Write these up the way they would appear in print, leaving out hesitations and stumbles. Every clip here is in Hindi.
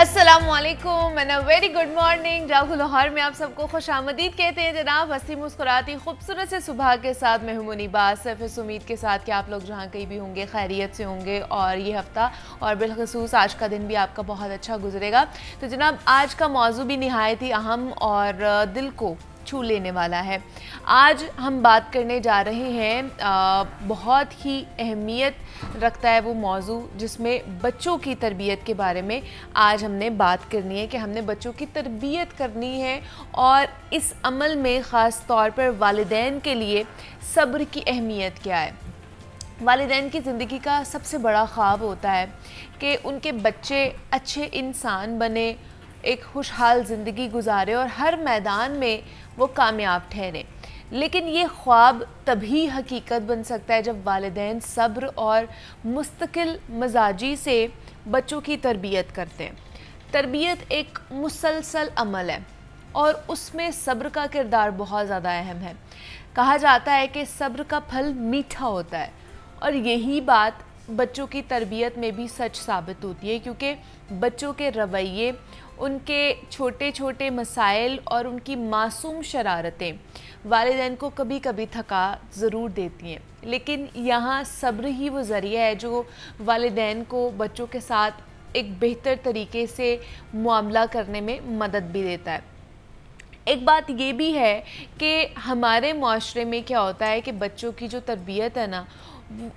अस्सलामुअलैकुम and a very good morning. Rahul Lahore में आप सबको खुशामदीद कहते हैं जनाब। हंसी मुस्कुराती खूबसूरत से सुबह के साथ मैं हूं मुनीबा, सिर्फ इस उम्मीद के साथ कि आप लोग जहां कहीं भी होंगे खैरियत से होंगे और ये हफ़्ता और बिलखसूस आज का दिन भी आपका बहुत अच्छा गुजरेगा। तो जनाब आज का मौजू भी निहायत ही अहम और दिल को छू लेने वाला है। आज हम बात करने जा रहे हैं बहुत ही अहमियत रखता है वो मौजू जिसमें बच्चों की तरबियत के बारे में आज हमने बात करनी है कि हमने बच्चों की तरबियत करनी है और इस अमल में ख़ास तौर पर वालिदैन के लिए सब्र की अहमियत क्या है। वालिदैन की ज़िंदगी का सबसे बड़ा ख्वाब होता है कि उनके बच्चे अच्छे इंसान बने, एक खुशहाल ज़िंदगी गुजारे और हर मैदान में वो कामयाब ठहरे। लेकिन ये ख्वाब तभी हकीकत बन सकता है जब वालिदैन सब्र और मुस्तकिल मजाजी से बच्चों की तरबियत करते हैं। तरबियत एक मुसलसल अमल है और उसमें सब्र का किरदार बहुत ज़्यादा अहम है। कहा जाता है कि सब्र का फल मीठा होता है और यही बात बच्चों की तरबियत में भी सच साबित होती है, क्योंकि बच्चों के रवैये, उनके छोटे छोटे मसाइल और उनकी मासूम शरारतें वालिदैन को कभी कभी थका ज़रूर देती हैं, लेकिन यहाँ सब्र ही वो ज़रिया है जो वालिदैन को बच्चों के साथ एक बेहतर तरीके से मुआमला करने में मदद भी देता है। एक बात ये भी है कि हमारे माशरे में क्या होता है कि बच्चों की जो तरबियत है ना,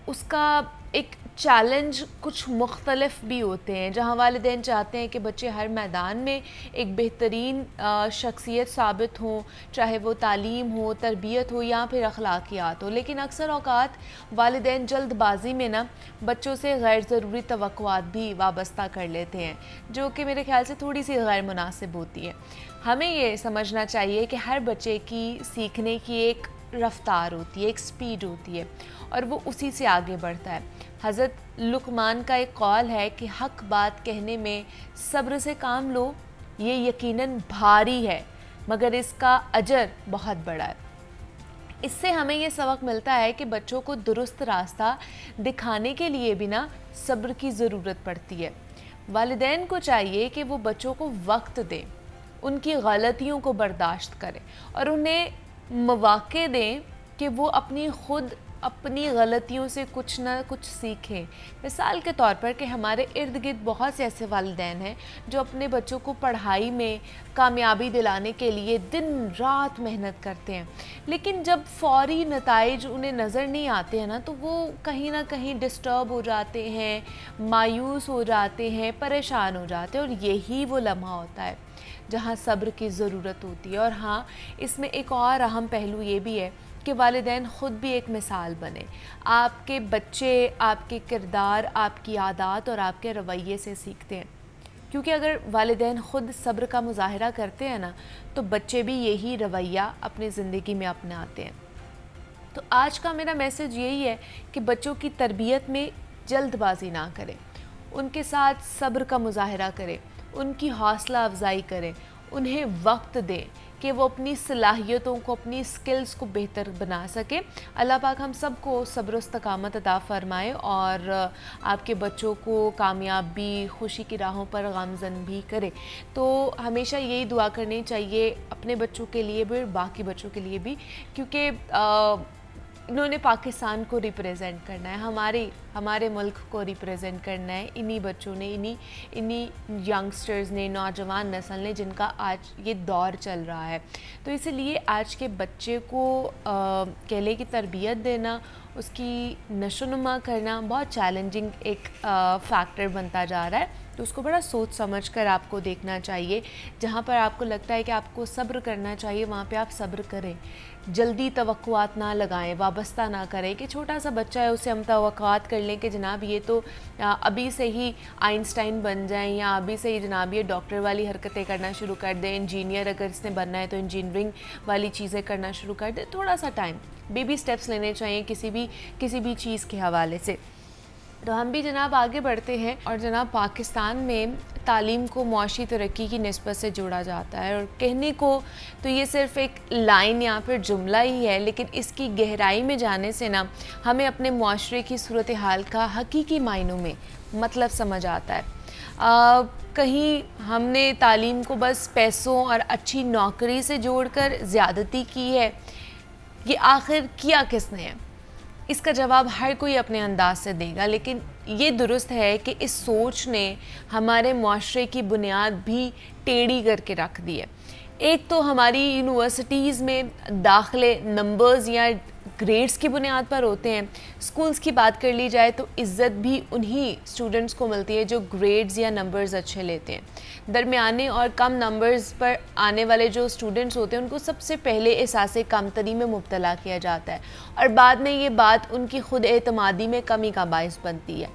उसका एक चैलेंज कुछ मुख्तलिफ भी होते हैं, जहाँ वालिदैन चाहते हैं कि बच्चे हर मैदान में एक बेहतरीन शख्सियत साबित हों, चाहे वो तालीम हो, तरबियत हो या फिर अखलाकियात हो। लेकिन अक्सर औक़ात वालिदैन जल्दबाजी में ना बच्चों से गैर ज़रूरी तवक्कुआत भी वाबस्ता कर लेते हैं, जो कि मेरे ख्याल से थोड़ी सी गैर मुनासिब होती है। हमें ये समझना चाहिए कि हर बच्चे की सीखने की एक रफ्तार होती है, एक स्पीड होती है और वो उसी से आगे बढ़ता है। हज़रत लुक़मान का एक कौल है कि हक़ बात कहने में सब्र से काम लो, ये यकीनन भारी है मगर इसका अजर बहुत बड़ा है। इससे हमें ये सबक मिलता है कि बच्चों को दुरुस्त रास्ता दिखाने के लिए भी ना सब्र की ज़रूरत पड़ती है। वालिदैन को चाहिए कि वो बच्चों को वक्त दें, उनकी गलतियों को बर्दाश्त करें और उन्हें मौक़े दें कि वो अपनी गलतियों से कुछ ना कुछ सीखें। मिसाल के तौर पर कि हमारे इर्द गिर्द बहुत से ऐसे वालिदैन हैं जो अपने बच्चों को पढ़ाई में कामयाबी दिलाने के लिए दिन रात मेहनत करते हैं, लेकिन जब फ़ौरी नताइज उन्हें नज़र नहीं आते हैं ना, तो वो कहीं ना कहीं डिस्टर्ब हो जाते हैं, मायूस हो जाते हैं, परेशान हो जाते हैं और यही वो लम्हा होता है जहाँ सब्र की ज़रूरत होती है। और हाँ, इसमें एक और अहम पहलू ये भी है कि वालिदैन ख़ुद भी एक मिसाल बने। आपके बच्चे आपके किरदार, आपकी आदत और आपके रवैये से सीखते हैं, क्योंकि अगर वालिदैन ख़ुद सब्र का मुज़ाहरा करते हैं ना, तो बच्चे भी यही रवैया अपनी ज़िंदगी में अपनाते हैं। तो आज का मेरा मैसेज यही है कि बच्चों की तरबियत में जल्दबाजी ना करें, उनके साथ सब्र का मुज़ाहरा करें, उनकी हौसला अफजाई करें, उन्हें वक्त दें कि वो अपनी सलाहियतों को, अपनी स्किल्स को बेहतर बना सके। अल्लाह पाक हम सबको सब्र इस्तकामत अता फ़रमाए और आपके बच्चों को कामयाबी, खुशी की राहों पर गामज़न भी करे। तो हमेशा यही दुआ करनी चाहिए अपने बच्चों के लिए भी और बाकी बच्चों के लिए भी, क्योंकि इन्होंने पाकिस्तान को रिप्रेजेंट करना है, हमारे मुल्क को रिप्रेजेंट करना है। इन्हीं बच्चों ने, इन्हीं यंगस्टर्स ने, नौजवान नस्ल ने, जिनका आज ये दौर चल रहा है। तो इसलिए आज के बच्चे को केले की तरबियत देना, उसकी नशोनुमा करना बहुत चैलेंजिंग एक फैक्टर बनता जा रहा है। तो उसको बड़ा सोच समझ कर आपको देखना चाहिए। जहाँ पर आपको लगता है कि आपको सब्र करना चाहिए, वहाँ पे आप सब्र करें। जल्दी तवक्कुआत ना लगाएं, वाबस्ता ना करें कि छोटा सा बच्चा है उसे हम तवक्कुआत कर लें कि जनाब ये तो अभी से ही आइंस्टाइन बन जाएं, या अभी से ही जनाब ये डॉक्टर वाली हरकतें करना शुरू कर दें, इंजीनियर अगर इसने बनना है तो इंजीनियरिंग वाली चीज़ें करना शुरू कर दें। थोड़ा सा टाइम, बेबी स्टेप्स लेने चाहिए किसी भी चीज़ के हवाले से। तो हम भी जनाब आगे बढ़ते हैं और जनाब पाकिस्तान में तालीम को मुआशी तरक्की की निस्बत से जोड़ा जाता है और कहने को तो ये सिर्फ़ एक लाइन या फिर जुमला ही है, लेकिन इसकी गहराई में जाने से ना हमें अपने मुआशरे की सूरत हाल का हकीकी मायनों में मतलब समझ आता है। कहीं हमने तालीम को बस पैसों और अच्छी नौकरी से जोड़कर ज़्यादती की है? ये आखिर किया किसने है? इसका जवाब हर कोई अपने अंदाज से देगा, लेकिन ये दुरुस्त है कि इस सोच ने हमारे मुआशरे की बुनियाद भी टेढ़ी करके रख दी है। एक तो हमारी यूनिवर्सिटीज़ में दाखिले नंबर्स या ग्रेड्स की बुनियाद पर होते हैं। स्कूल्स की बात कर ली जाए तो इज़्ज़त भी उन्हीं स्टूडेंट्स को मिलती है जो ग्रेड्स या नंबर्स अच्छे लेते हैं। दरमियाने और कम नंबर्स पर आने वाले जो स्टूडेंट्स होते हैं उनको सबसे पहले एहसास कमतरी में मुब्तला किया जाता है और बाद में ये बात उनकी खुद एतमादी में कमी का बायस बनती है,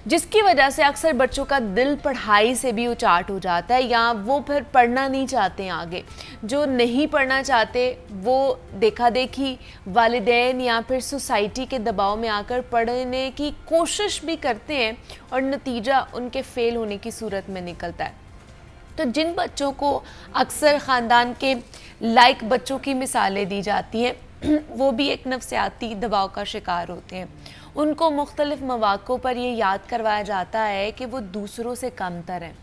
जिसकी वजह से अक्सर बच्चों का दिल पढ़ाई से भी उचाट हो जाता है या वो फिर पढ़ना नहीं चाहते हैं आगे। जो नहीं पढ़ना चाहते वो देखा देखी वालिदैन या फिर सोसाइटी के दबाव में आकर पढ़ने की कोशिश भी करते हैं और नतीजा उनके फ़ेल होने की सूरत में निकलता है। तो जिन बच्चों को अक्सर ख़ानदान के लायक बच्चों की मिसालें दी जाती हैं वो भी एक नफ्सियाती दबाव का शिकार होते हैं। उनको मुख्तलिफ मौक़ों पर ये याद करवाया जाता है कि वो दूसरों से कमतर हैं।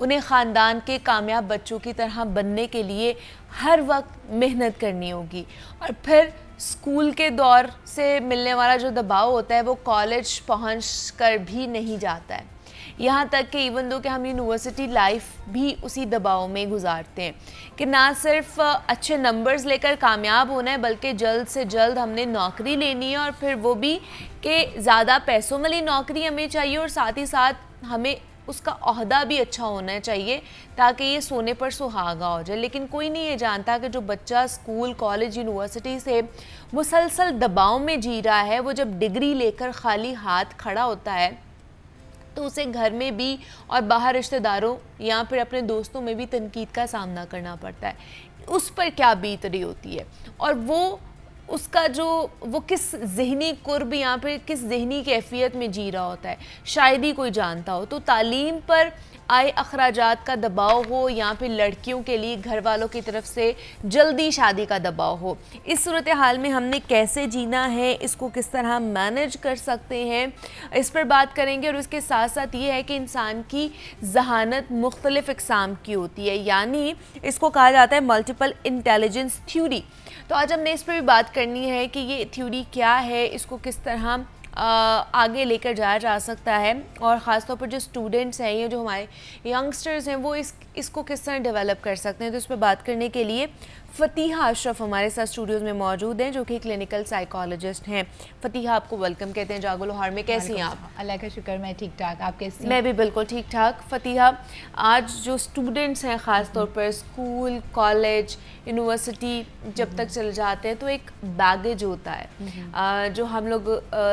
उन्हें ख़ानदान के कामयाब बच्चों की तरह बनने के लिए हर वक्त मेहनत करनी होगी और फिर स्कूल के दौर से मिलने वाला जो दबाव होता है वो कॉलेज पहुँच कर भी नहीं जाता है। यहाँ तक कि इवन दो कि हम यूनिवर्सिटी लाइफ भी उसी दबाव में गुजारते हैं कि ना सिर्फ अच्छे नंबर्स लेकर कामयाब होना है बल्कि जल्द से जल्द हमने नौकरी लेनी है और फिर वो भी कि ज़्यादा पैसों वाली नौकरी हमें चाहिए और साथ ही साथ हमें उसका ओहदा भी अच्छा होना चाहिए ताकि ये सोने पर सुहागा हो जाए। लेकिन कोई नहीं ये जानता कि जो बच्चा स्कूल कॉलेज यूनिवर्सिटी से मुसलसल दबाव में जी रहा है वो जब डिग्री लेकर खाली हाथ खड़ा होता है तो उसे घर में भी और बाहर रिश्तेदारों या फिर अपने दोस्तों में भी तनकीद का सामना करना पड़ता है। उस पर क्या बीत रही होती है और वो उसका जो वो किस ज़हनी कुर्ब या फिर किस ज़हनी कैफियत में जी रहा होता है शायद ही कोई जानता हो। तो तालीम पर आए अखराजात का दबाव हो या फिर लड़कियों के लिए घर वालों की तरफ से जल्दी शादी का दबाव हो, इस सूरत हाल में हमने कैसे जीना है, इसको किस तरह मैनेज कर सकते हैं, इस पर बात करेंगे। और उसके साथ साथ ये है कि इंसान की जहानत मुख्तलिफ़ इक़साम की होती है, यानी इसको कहा जाता है मल्टीपल इंटेलिजेंस थ्योरी। तो आज हमने इस पर भी बात करनी है कि ये थ्योरी क्या है, इसको किस तरह आगे लेकर जाया जा सकता है और ख़ास तौर पर जो स्टूडेंट्स हैं या जो हमारे यंगस्टर्स हैं वो इसको किस तरह डेवलप कर सकते हैं। तो इस पर बात करने के लिए फ़तीहा अशरफ हमारे साथ स्टूडियोज़ में मौजूद हैं जो कि क्लिनिकल साइकोलॉजिस्ट हैं। फ़तीहा आपको वेलकम कहते हैं जागो लाहौर में। कैसी हैं आप? अल्लाह का शुक्र, मैं ठीक ठाक, आप कैसी हैं? मैं भी बिल्कुल ठीक ठाक। फ़तीहा, आज जो स्टूडेंट्स हैं ख़ास तौर पर स्कूल कॉलेज यूनिवर्सिटी जब तक चले जाते हैं तो एक बैगेज होता है जो हम लोग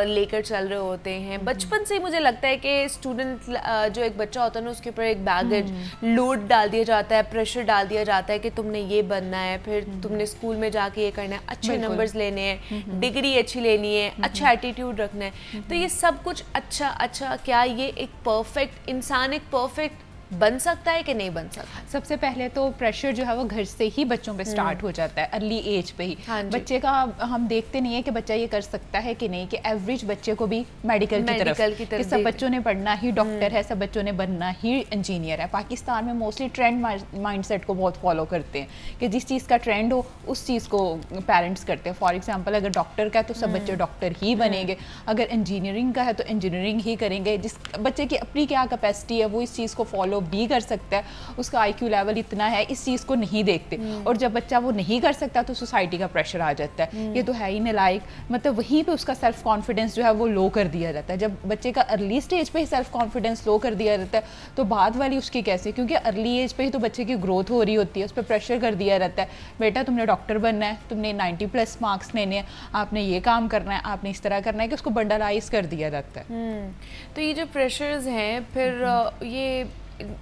लेकर चल रहे होते हैं। बचपन से ही मुझे लगता है कि स्टूडेंट जो एक बच्चा होता है ना उसके ऊपर एक बैगेज लोड डाल दिया जाता है, प्रेशर डाल दिया जाता है कि तुमने ये बनना है, फिर तुमने स्कूल में जाके ये करना है, अच्छे नंबर्स लेने हैं, डिग्री अच्छी लेनी है, अच्छा एटीट्यूड रखना है। तो ये सब कुछ अच्छा क्या ये एक परफेक्ट इंसान एक परफेक्ट बन सकता है कि नहीं बन सकता? सबसे पहले तो प्रेशर जो है वो घर से ही बच्चों पे स्टार्ट हो जाता है, अर्ली एज पे ही। बच्चे का हम देखते नहीं है कि बच्चा ये कर सकता है कि नहीं, कि एवरेज बच्चे को भी मेडिकल की तरफ कि सब बच्चों ने पढ़ना ही डॉक्टर है, सब बच्चों ने बनना ही इंजीनियर है। पाकिस्तान में मोस्टली ट्रेंड माइंडसेट को बहुत फॉलो करते हैं कि जिस चीज़ का ट्रेंड हो उस चीज़ को पेरेंट्स करते हैं। फॉर एग्जाम्पल अगर डॉक्टर का है तो सब बच्चे डॉक्टर ही बनेंगे, अगर इंजीनियरिंग का है तो इंजीनियरिंग ही करेंगे। जिस बच्चे की अपनी क्या कैपेसिटी है वो इस चीज़ को फॉलो भी कर सकता है, उसका आईक्यू लेवल इतना है, इस चीज़ को नहीं देखते। और जब बच्चा वो नहीं कर सकता तो सोसाइटी का प्रेशर आ जाता है, ये तो है ही नालायक, मतलब वहीं पे उसका सेल्फ कॉन्फिडेंस जो है वो लो कर दिया जाता है। जब बच्चे का अर्ली स्टेज पे ही सेल्फ कॉन्फिडेंस लो कर दिया जाता है तो बाद वाली उसकी कैसे, क्योंकि अर्ली एज पे ही तो बच्चे की ग्रोथ हो रही होती है, उस पर प्रेशर कर दिया जाता है, बेटा तुमने डॉक्टर बनना है, तुमने 90+ मार्क्स लेने हैं, आपने ये काम करना है, आपने इस तरह करना है, कि उसको बंडलाइज कर दिया जाता है। तो ये जो प्रेशर्स हैं फिर ये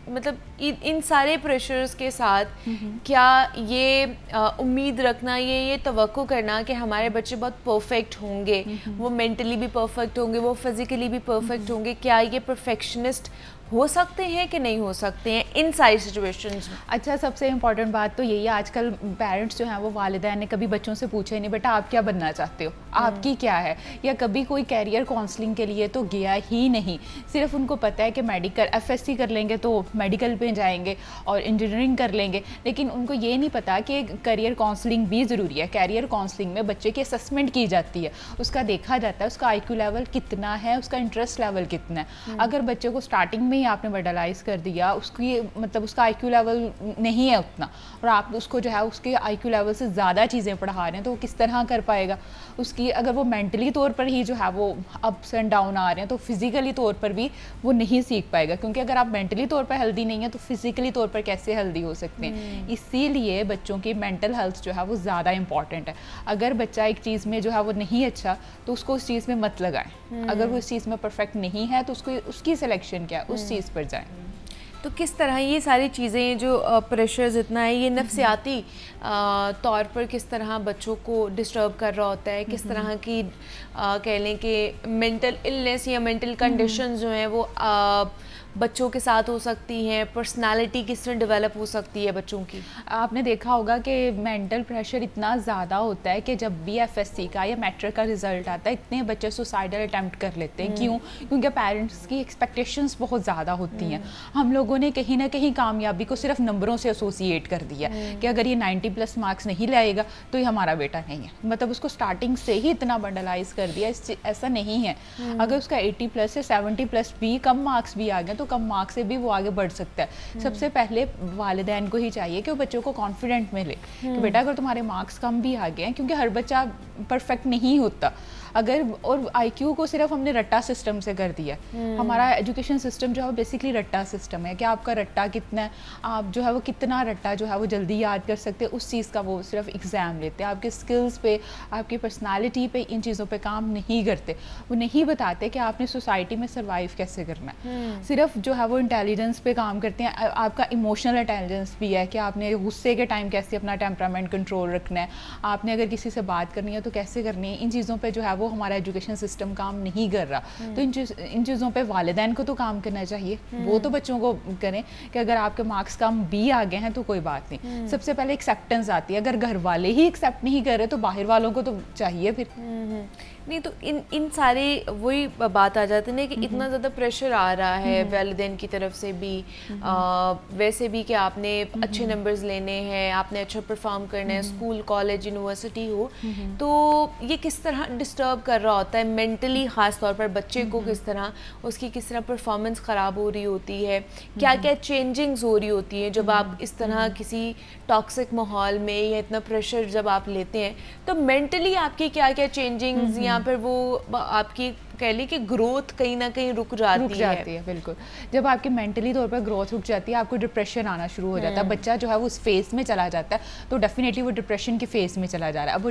मतलब इन सारे प्रेशर्स के साथ क्या ये उम्मीद रखना, ये तवक्को करना कि हमारे बच्चे बहुत परफेक्ट होंगे, वो मेंटली भी परफेक्ट होंगे, वो फिज़िकली भी परफेक्ट होंगे, क्या ये परफेक्शनिस्ट हो सकते हैं कि नहीं हो सकते हैं इन सारी सिचुएशंस में? अच्छा, सबसे इम्पॉर्टेंट बात तो यही है, आजकल पेरेंट्स जो हैं वो वालिदैन ने कभी बच्चों से पूछा ही नहीं बेटा आप क्या बनना चाहते हो, आपकी क्या है, या कभी कोई कैरियर काउंसलिंग के लिए तो गया ही नहीं। सिर्फ उनको पता है कि मेडिकल FSC कर लेंगे तो मेडिकल पे जाएंगे और इंजीनियरिंग कर लेंगे, लेकिन उनको ये नहीं पता कि करियर काउंसलिंग भी ज़रूरी है। कैरियर काउंसलिंग में बच्चे की असेसमेंट की जाती है, उसका देखा जाता है उसका IQ लेवल कितना है, उसका इंटरेस्ट लेवल कितना है। अगर बच्चे को स्टार्टिंग में ही आपने वर्डलाइज कर दिया, उसकी मतलब उसका IQ लेवल नहीं है उतना, और आप उसको जो है उसके IQ लेवल से ज़्यादा चीज़ें पढ़ा रहे हैं, तो वो किस तरह कर पाएगा। उसकी अगर वो मेंटली तौर पर ही जो है वो अप्स एंड डाउन आ रहे हैं, तो फिज़िकली तौर पर भी वो नहीं सीख पाएगा, क्योंकि अगर आप मेंटली तौर पर हेल्दी नहीं है तो फिज़िकली तौर पर कैसे हेल्दी हो सकते हैं। इसीलिए बच्चों की मेंटल हेल्थ जो है वो ज़्यादा इंपॉर्टेंट है। अगर बच्चा एक चीज़ में जो है वो नहीं अच्छा, तो उसको उस चीज़ में मत लगाएं। अगर वो उस चीज़ में परफेक्ट नहीं है तो उसको उसकी सिलेक्शन क्या है, उस चीज़ पर जाएं। तो किस तरह ये सारी चीज़ें जो प्रेशर्स इतना है, ये नफ्सियाती तौर पर किस तरह बच्चों को डिस्टर्ब कर रहा होता है, किस तरह की कह लें कि मेंटल इलनेस या मेंटल कंडीशंस जो हैं वो बच्चों के साथ हो सकती हैं, पर्सनालिटी किस तरह डेवलप हो सकती है बच्चों की? आपने देखा होगा कि मेंटल प्रेशर इतना ज़्यादा होता है कि जब भी FSC का या मैट्रिक का रिजल्ट आता है, इतने बच्चे सुसाइडल अटैम्प्ट कर लेते हैं। क्यों? क्योंकि पेरेंट्स की एक्सपेक्टेशंस बहुत ज़्यादा होती हैं। हम लोगों ने कहीं ना कहीं कामयाबी को सिर्फ नंबरों से एसोसिएट कर दिया कि अगर ये 90+ मार्क्स नहीं लाएगा तो ये हमारा बेटा नहीं है, मतलब उसको स्टार्टिंग से ही इतना बंडलाइज कर दिया। ऐसा नहीं है, अगर उसका 80+ या 70+ भी कम मार्क्स भी आ गए तो कम मार्क्स से भी वो आगे बढ़ सकता है। सबसे पहले वालिदैन को ही चाहिए कि वो बच्चों को कॉन्फिडेंट मिले कि बेटा अगर तुम्हारे मार्क्स कम भी आ गए हैं, क्योंकि हर बच्चा परफेक्ट नहीं होता, अगर और IQ को सिर्फ हमने रट्टा सिस्टम से कर दिया। हमारा एजुकेशन सिस्टम जो है बेसिकली रट्टा सिस्टम है कि आपका रट्टा कितना है, आप जो है वो कितना रट्टा जो है वो जल्दी याद कर सकते हैं, उस चीज़ का वो सिर्फ एग्ज़ाम लेते हैं। आपके स्किल्स पे, आपकी पर्सनालिटी पे, इन चीज़ों पे काम नहीं करते। वो नहीं बताते कि आपने सोसाइटी में सर्वाइव कैसे करना है। सिर्फ जो है वो इंटेलिजेंस पे काम करते हैं। आपका इमोशनल इंटेलिजेंस भी है कि आपने गुस्से के टाइम कैसे अपना टेम्परामेंट कंट्रोल रखना है, आपने अगर किसी से बात करनी है तो कैसे करनी है। इन चीज़ों पे जो है वो हमारा एजुकेशन सिस्टम काम नहीं कर रहा। तो इन चीज़ों पे वालिदैन को तो काम करना चाहिए। वो तो बच्चों को करें कि अगर आपके मार्क्स कम भी आ गए हैं तो कोई बात नहीं। सबसे पहले एक्सेप्टेंस आती है। अगर घर वाले ही एक्सेप्ट नहीं कर रहे तो बाहर वालों को तो चाहिए फिर। नहीं तो इन सारे वही बात आ जाती है ना कि इतना ज़्यादा प्रेशर आ रहा है वालिदैन की तरफ से भी, वैसे भी कि आपने अच्छे नंबर्स लेने हैं, आपने अच्छा परफॉर्म करना है, स्कूल कॉलेज यूनिवर्सिटी हो, तो ये किस तरह डिस्टर्ब कर रहा होता है मेंटली, ख़ास तौर पर बच्चे को किस तरह उसकी किस तरह परफॉर्मेंस ख़राब हो रही होती है, क्या क्या चेंजिंग्स हो रही होती हैं जब आप इस तरह किसी टॉक्सिक माहौल में या इतना प्रेशर जब आप लेते हैं, तो मेंटली आपकी क्या क्या चेंजिंग्स या फिर वो आपकी कह ली कि ग्रोथ कहीं ना कहीं रुक जाती है। बिल्कुल, जब आपकी मेंटली तौर पर ग्रोथ रुक जाती है, आपको डिप्रेशन आना शुरू हो जाता है। बच्चा जो है वो उस फेज में चला जाता है, तो डेफिनेटली वो डिप्रेशन के फेज में चला जा रहा है। अब वो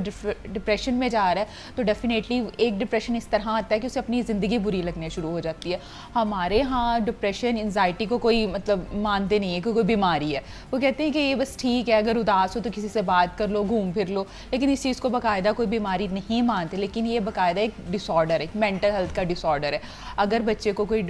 डिप्रेशन में जा रहा है तो डेफिनेटली एक डिप्रेशन इस तरह आता है कि उसे अपनी ज़िंदगी बुरी लगने शुरू हो जाती है। हमारे यहाँ डिप्रेशन, एंजाइटी को कोई मतलब मानते नहीं है कि कोई बीमारी है। वो कहते हैं कि ये बस ठीक है, अगर उदास हो तो किसी से बात कर लो, घूम फिर लो, लेकिन इस चीज़ को बाकायदा कोई बीमारी नहीं मानते। लेकिन ये बाकायदा एक डिसऑर्डर है, एक मेंटल हेल्थ का डिसऑर्डर है। अगर बच्चे को कोई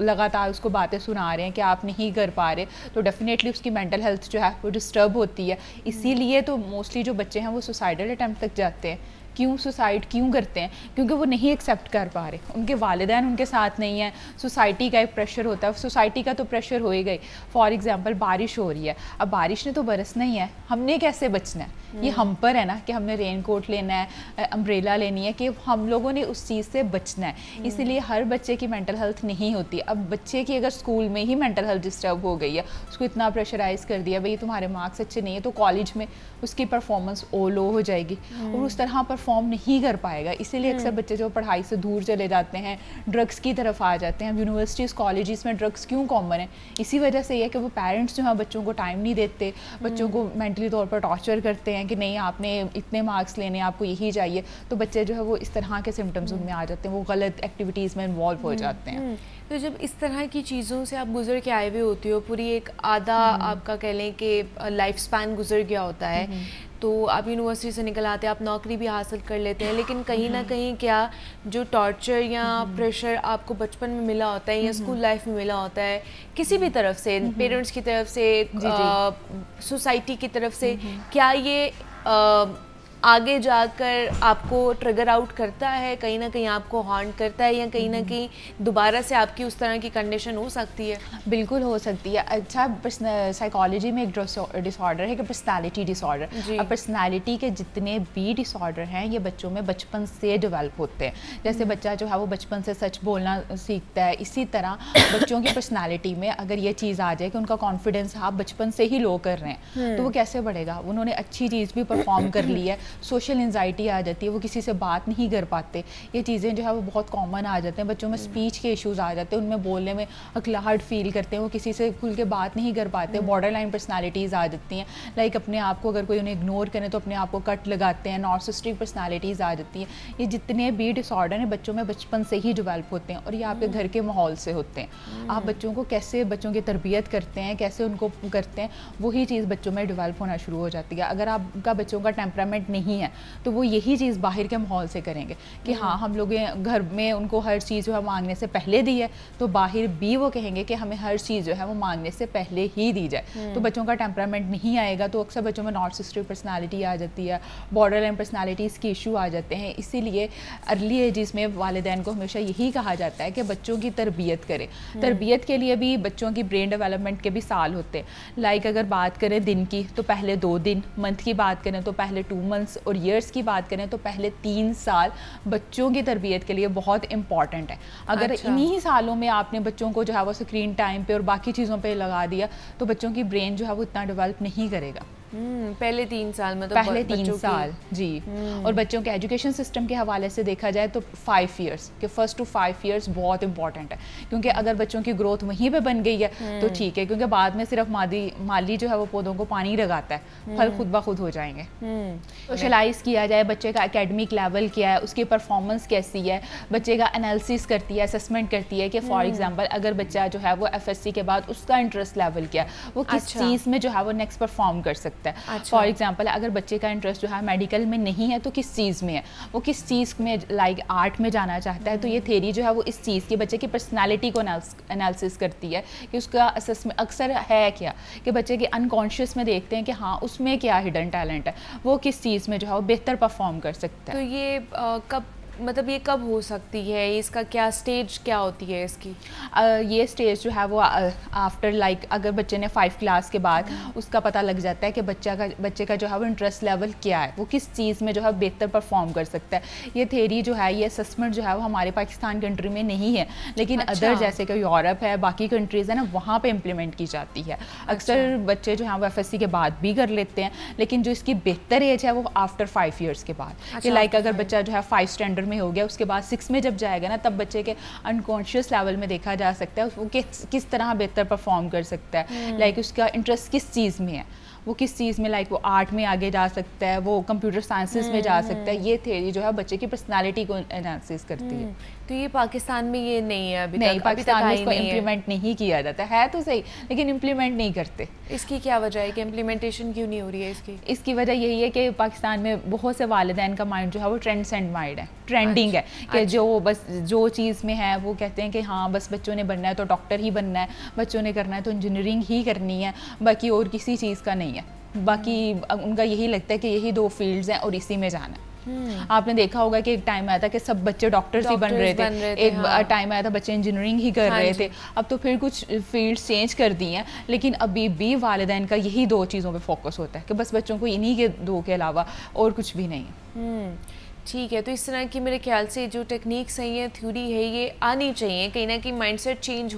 लगातार उसको बातें सुना रहे हैं कि आप नहीं कर पा रहे, तो डेफिनेटली उसकी मेंटल हेल्थ जो है वो डिस्टर्ब होती है। इसीलिए तो मोस्टली जो बच्चे हैं वो सुसाइडल अटैम्प्ट तक जाते हैं। क्यों सुसाइड क्यों करते हैं? क्योंकि वो नहीं एक्सेप्ट कर पा रहे, उनके वालिदैन उनके साथ नहीं है। सोसाइटी का एक प्रेशर होता है, सोसाइटी का तो प्रेशर हो ही गई। फॉर एग्जांपल बारिश हो रही है, अब बारिश ने तो बरसना ही है, हमने कैसे बचना है? ये हम पर है ना कि हमने रेन कोट लेना है, अम्ब्रेला लेनी है, कि हम लोगों ने उस चीज़ से बचना है। इसीलिए हर बच्चे की मेंटल हेल्थ नहीं होती। अब बच्चे की अगर स्कूल में ही मेंटल हेल्थ डिस्टर्ब हो गई है, उसको इतना प्रेशराइज कर दिया भाई तुम्हारे मार्क्स अच्छे नहीं है, तो कॉलेज में उसकी परफॉर्मेंस लो हो जाएगी और उस तरह परफॉर्म नहीं कर पाएगा। इसीलिए अक्सर बच्चे जो पढ़ाई से दूर चले जाते हैं, ड्रग्स की तरफ आ जाते हैं। यूनिवर्सिटीज़ कॉलेजेस में ड्रग्स क्यों कॉमन है? इसी वजह से ये कि वो पेरेंट्स जो है बच्चों को टाइम नहीं देते, बच्चों को मेंटली तौर पर टॉर्चर करते हैं कि नहीं आपने इतने मार्क्स लेने, आपको यही चाहिए। तो बच्चे जो है वो इस तरह के सिम्टम्स उनमें आ जाते हैं, वो गलत एक्टिविटीज़ में इन्वॉल्व हो जाते हैं। तो जब इस तरह की चीज़ों से आप गुजर के आए हुए होते हो, पूरी एक आधा आपका कह लें कि लाइफ स्पैन गुजर गया होता है, तो आप यूनिवर्सिटी से निकल आते हैं, आप नौकरी भी हासिल कर लेते हैं, लेकिन कहीं ना कहीं क्या जो टॉर्चर या प्रेशर आपको बचपन में मिला होता है या स्कूल लाइफ में मिला होता है, किसी भी तरफ से, पेरेंट्स की तरफ से, सोसाइटी की तरफ से, क्या ये आगे जाकर आपको ट्रिगर आउट करता है, कहीं ना कहीं आपको हॉन्ट करता है, या कहीं ना कहीं दोबारा से आपकी उस तरह की कंडीशन हो सकती है? बिल्कुल हो सकती है। अच्छा, साइकोलॉजी में एक डिसऑर्डर है कि पर्सनालिटी डिसऑर्डर। अब पर्सनालिटी के जितने भी डिसऑर्डर हैं ये बच्चों में बचपन से डेवलप होते हैं। जैसे बच्चा जो है वो बचपन से सच बोलना सीखता है, इसी तरह बच्चों की पर्सनालिटी में अगर ये चीज़ आ जाए कि उनका कॉन्फिडेंस आप बचपन से ही लो कर रहे हैं, तो वो कैसे बढ़ेगा? उन्होंने अच्छी चीज़ भी परफॉर्म कर ली है, सोशल एंजाइटी आ जाती है, वो किसी से बात नहीं कर पाते, ये चीज़ें जो है वो बहुत कॉमन आ जाते हैं। बच्चों में स्पीच के इश्यूज आ जाते हैं, उनमें बोलने में अकलाहट फील करते हैं, वो किसी से खुल के बात नहीं कर पाते, बॉर्डर लाइन पर्सनैलिटीज़ आ जाती हैं। लाइक अपने आप को अगर कोई उन्हें इग्नोर करे तो अपने आप को कट लगाते हैं, नार्सिसिस्टिक पर्सनैलिटीज़ आ जाती हैं। ये जितने भी डिसऑर्डर हैं बच्चों में बचपन से ही डेवलप होते हैं, और ये आपके घर के माहौल से होते हैं। आप बच्चों को कैसे बच्चों की तरबियत करते हैं, कैसे उनको करते हैं, वही चीज़ बच्चों में डेवलप होना शुरू हो जाती है। अगर आपका बच्चों का टेम्परामेंट नहीं है तो वो यही चीज़ बाहर के माहौल से करेंगे कि हाँ हम लोग घर में उनको हर चीज़ जो है मांगने से पहले दी है, तो बाहर भी वो कहेंगे कि हमें हर चीज़ जो है वो मांगने से पहले ही दी जाए। तो बच्चों का टेम्परामेंट नहीं आएगा, तो अक्सर बच्चों में नार्सिसिस्टिक पर्सनालिटी आ जाती है, बॉर्डर लाइन पर्सनैलिटीज़ के इशू आ जाते हैं। इसीलिए अर्ली एजेस में वालिदैन को हमेशा यही कहा जाता है कि बच्चों की तरबियत करें। तरबियत के लिए भी बच्चों की ब्रेन डेवलपमेंट के भी साल होते हैं। लाइक अगर बात करें दिन की तो पहले 2 दिन, मंथ की बात करें तो पहले 2 मंथ्स, और ईयर्स की बात करें तो पहले 3 साल बच्चों की तरबियत के लिए बहुत इंपॉर्टेंट है। अगर इन्हीं सालों में आपने बच्चों को जो है वो स्क्रीन टाइम पे और बाकी चीज़ों पे लगा दिया तो बच्चों की ब्रेन जो है वो इतना डेवलप नहीं करेगा। पहले 3 साल में, तो पहले 3 साल जी। और बच्चों के एजुकेशन सिस्टम के हवाले से देखा जाए तो 5 ईयर्स के फर्स्ट टू 5 ईयर्स बहुत इंपॉर्टेंट है, क्योंकि अगर बच्चों की ग्रोथ वहीं पे बन गई है तो ठीक है, क्योंकि बाद में सिर्फ माली जो है वो पौधों को पानी लगाता है, फल खुद ब खुद हो जाएंगे। सोशलाइज किया जाए बच्चे का एकेडमिक लेवल क्या है, उसकी परफॉर्मेंस कैसी है, बच्चे का एनालिसिस करती है, असेसमेंट करती है कि फॉर एग्जाम्पल अगर बच्चा जो है वो FSC के बाद उसका इंटरेस्ट लेवल क्या है, वो किस चीज़ में जो है वो नेक्स्ट परफॉर्म कर सकता है। फॉर एग्जाम्पल अगर बच्चे का इंटरेस्ट जो है मेडिकल में नहीं है तो किस चीज़ में है, वो किस चीज़ में लाइक आर्ट में जाना चाहता है, तो ये थेरी जो है वो इस चीज़ की बच्चे की पर्सनालिटी को एनालिसिस करती है कि उसका असेसमेंट अक्सर है क्या, कि बच्चे के अनकॉन्शियस में देखते हैं कि हाँ उसमें क्या हिडन टैलेंट है, वो किस चीज़ में जो है वो बेहतर परफॉर्म कर सकता है। तो ये कब मतलब ये कब हो सकती है, इसका क्या स्टेज क्या होती है इसकी? ये स्टेज जो है वो आफ्टर लाइक अगर बच्चे ने 5 क्लास के बाद उसका पता लग जाता है कि बच्चे का जो है वो इंटरेस्ट लेवल क्या है, वो किस चीज़ में जो है बेहतर परफॉर्म कर सकता है। ये थेरी जो है, ये असेसमेंट जो है वो हमारे पाकिस्तान कंट्री में नहीं है, लेकिन अदर जैसे कि यूरोप है, बाकी कंट्रीज़ है ना, वहाँ पर इम्प्लीमेंट की जाती है। अक्सर बच्चे जो है वो FSC के बाद भी कर लेते हैं, लेकिन जो इसकी बेहतर एज है वो आफ्टर 5 ईयर्स के बाद, कि लाइक अगर बच्चा जो है 5 स्टैंडर्ड में हो गया, उसके बाद 6 में जब जाएगा ना, तब बच्चे के अनकॉन्शियस लेवल में देखा जा सकता है वो किस तरह बेहतर परफॉर्म कर सकता है, लाइक उसका इंटरेस्ट किस चीज़ में है, वो किस चीज़ में, लाइक वो आर्ट में आगे जा सकता है, वो कंप्यूटर साइंसेस में जा सकता है। ये थ्योरी जो है बच्चे की पर्सनालिटी को एनालिसिस करती है। तो ये पाकिस्तान में ये नहीं है अभी नहीं, तक? पाकिस्तान में इसको इम्प्लीमेंट नहीं किया जाता है तो सही, लेकिन इम्प्लीमेंट नहीं करते। इसकी क्या वजह है कि इम्प्लीमेंटेशन क्यों नहीं हो रही है इसकी? इसकी वजह यही है कि पाकिस्तान में बहुत से वालिदैन का माइंड जो है वो ट्रेंड सेंड माइंड है, ट्रेंडिंग है, कि जो बस जो चीज़ में है वो कहते हैं कि हाँ बस बच्चों ने बनना है तो डॉक्टर ही बनना है, बच्चों ने करना है तो इंजीनियरिंग ही करनी है, बाकी और किसी चीज़ का नहीं है। बाकी उनका यही लगता है कि यही 2 फील्ड्स हैं और इसी में जाना है। आपने देखा होगा कि एक टाइम आया था कि सब बच्चे डॉक्टर्स ही बन रहे थे, एक टाइम आया था बच्चे इंजीनियरिंग ही कर रहे थे, अब तो फिर कुछ फील्ड्स चेंज कर दी हैं, लेकिन अभी भी वालिदैन का यही 2 चीज़ों पे फोकस होता है कि बस बच्चों को इन्हीं के 2 के अलावा और कुछ भी नहीं है। ठीक है, तो इस तरह की मेरे ख्याल से जो टेक्निक्स हैं, ये थ्योरी है, ये आनी चाहिए, कहीं ना कहीं माइंडसेट चेंज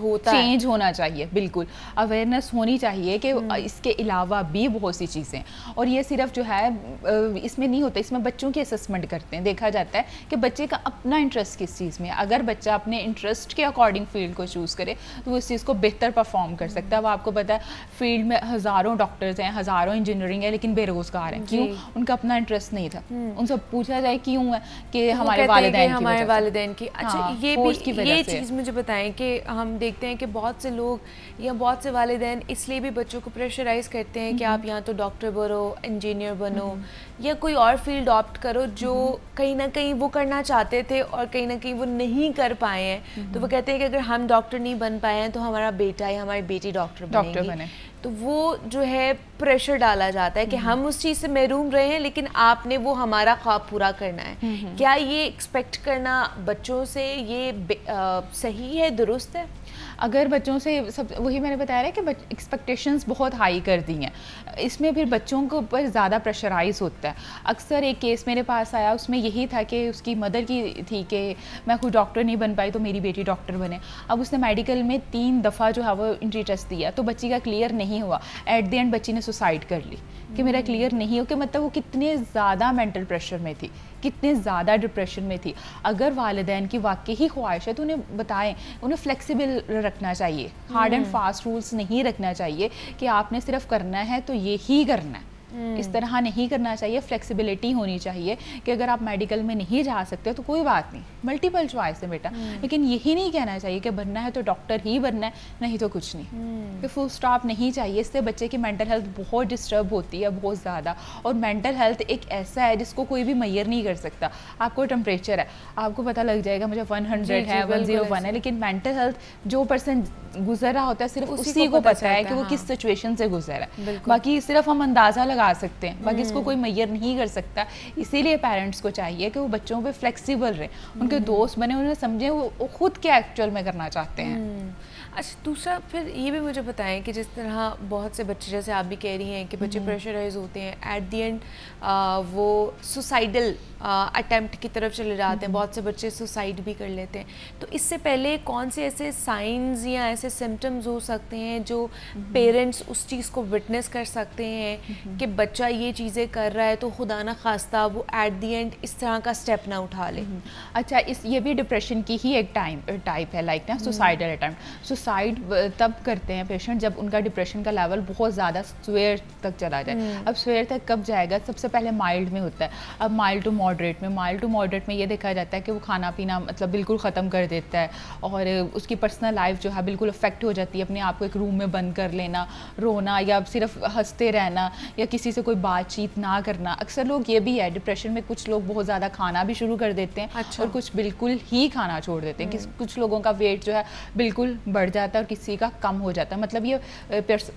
होना चाहिए, बिल्कुल अवेयरनेस होनी चाहिए कि इसके अलावा भी बहुत सी चीज़ें, और ये सिर्फ जो है इसमें नहीं होता, इसमें बच्चों की असेसमेंट करते हैं, देखा जाता है कि बच्चे का अपना इंटरेस्ट किस चीज़ में है। अगर बच्चा अपने इंटरेस्ट के अकॉर्डिंग फील्ड को चूज़ करे तो वो इस चीज़ को बेहतर परफॉर्म कर सकता है। अब आपको पता है फील्ड में हज़ारों डॉक्टर्स हैं, हज़ारों इंजीनियरिंग है, लेकिन बेरोज़गार हैं, क्यों? उनका अपना इंटरेस्ट नहीं था। उनसे पूछा जाए कि यूं है कि हमारे वालिदैन की अच्छा ये चीज़ मुझे बताएं कि हम देखते हैं कि बहुत से लोग या बहुत से वालिदैन इसलिए भी बच्चों को प्रेशराइज करते हैं कि आप यहाँ तो डॉक्टर बनो, इंजीनियर बनो या कोई और फील्ड ऑप्ट करो जो कहीं ना कहीं वो करना चाहते थे और कहीं ना कहीं वो नहीं कर पाए हैं। तो वो कहते हैं कि अगर हम डॉक्टर नहीं बन पाए हैं तो हमारा बेटा या हमारी बेटी डॉक्टर बने। तो वो जो है प्रेशर डाला जाता है कि हम उस चीज़ से महरूम रहे हैं लेकिन आपने वो हमारा ख्वाब पूरा करना है। क्या ये एक्सपेक्ट करना बच्चों से ये सही है, दुरुस्त है? अगर बच्चों से सब वही मैंने बताया है कि एक्सपेक्टेशंस बहुत हाई कर दी हैं, इसमें फिर बच्चों को ऊपर ज़्यादा प्रेशराइज होता है। अक्सर एक केस मेरे पास आया, उसमें यही था कि उसकी मदर की थी कि मैं खुद डॉक्टर नहीं बन पाई तो मेरी बेटी डॉक्टर बने। अब उसने मेडिकल में 3 दफ़ा जो है वो एंट्री टेस्ट दिया तो बच्ची का क्लियर नहीं हुआ। एट द एंड बच्ची ने सुसाइड कर ली कि मेरा क्लियर नहीं हो, कि मतलब वो कितने ज़्यादा मेंटल प्रेशर में थी, कितने ज़्यादा डिप्रेशन में थी। अगर वालिदैन की वाकई ही ख्वाहिश है तो उन्हें बताएं, उन्हें फ्लेक्सिबल रखना चाहिए, हार्ड एंड फास्ट रूल्स नहीं रखना चाहिए कि आपने सिर्फ करना है तो ये ही करना है। इस तरह नहीं करना चाहिए। फ्लेक्सिबिलिटी होनी चाहिए कि अगर आप मेडिकल में नहीं जा सकते तो कोई बात नहीं, मल्टीपल चॉइस है बेटा, लेकिन यही नहीं कहना चाहिए कि बनना है तो डॉक्टर ही बनना है, नहीं तो कुछ नहीं। कि फुल स्टॉप नहीं चाहिए। इससे बच्चे की मेंटल हेल्थ बहुत डिस्टर्ब होती है, बहुत ज़्यादा। और मेंटल हेल्थ एक ऐसा है जिसको कोई भी मैयर नहीं कर सकता। आपको टेम्परेचर है, आपको पता लग जाएगा मुझे 100 है, 101 है, लेकिन मेंटल हेल्थ जो पर्सन गुजर रहा होता है सिर्फ उसी को पता है कि वो किस सिचुएशन से गुजर है। बाकी सिर्फ हम अंदाज़ा लगा सकते हैं, बाकी इसको कोई मैयर नहीं कर सकता। इसीलिए पेरेंट्स को चाहिए कि वो बच्चों पे फ्लेक्सिबल रहे, उनके दोस्त बने, उन्हें समझें वो खुद क्या एक्चुअल में करना चाहते हैं। अच्छा, दूसरा फिर ये भी मुझे बताएं कि जिस तरह बहुत से बच्चे, जैसे आप भी कह रही हैं कि बच्चे प्रेशराइज होते हैं, एट द एंड वो सुसाइडल अटेम्प्ट की तरफ चले जाते हैं, बहुत से बच्चे सुसाइड भी कर लेते हैं। तो इससे पहले कौन से ऐसे साइंस या ऐसे सिम्टम्स हो सकते हैं जो पेरेंट्स उस चीज़ को विटनेस कर सकते हैं कि बच्चा ये चीज़ें कर रहा है तो खुदा ना खास्ता वो एट द एंड इस तरह का स्टेप ना उठा ले? अच्छा, ये भी डिप्रेशन की ही एक टाइप है, लाइक ना सुसाइडल अटेम्प्ट। सुसाइड तब करते हैं पेशेंट जब उनका डिप्रेशन का लेवल बहुत ज़्यादा स्वेयर तक चला जाए। अब स्वेयर तक कब जाएगा? सबसे पहले माइल्ड में होता है, अब माइल्ड टू मॉडरेट में ये देखा जाता है कि वो खाना पीना मतलब बिल्कुल ख़त्म कर देता है और उसकी पर्सनल लाइफ जो है बिल्कुल अफेक्ट हो जाती है। अपने आप को एक रूम में बंद कर लेना, रोना या सिर्फ हंसते रहना या किसी से कोई बातचीत ना करना। अक्सर लोग ये भी है डिप्रेशन में, कुछ लोग बहुत ज़्यादा खाना भी शुरू कर देते हैं। अच्छा। और कुछ बिल्कुल ही खाना छोड़ देते हैं। कुछ लोगों का वेट जो है बिल्कुल बढ़ जाता है और किसी का कम हो जाता है। मतलब ये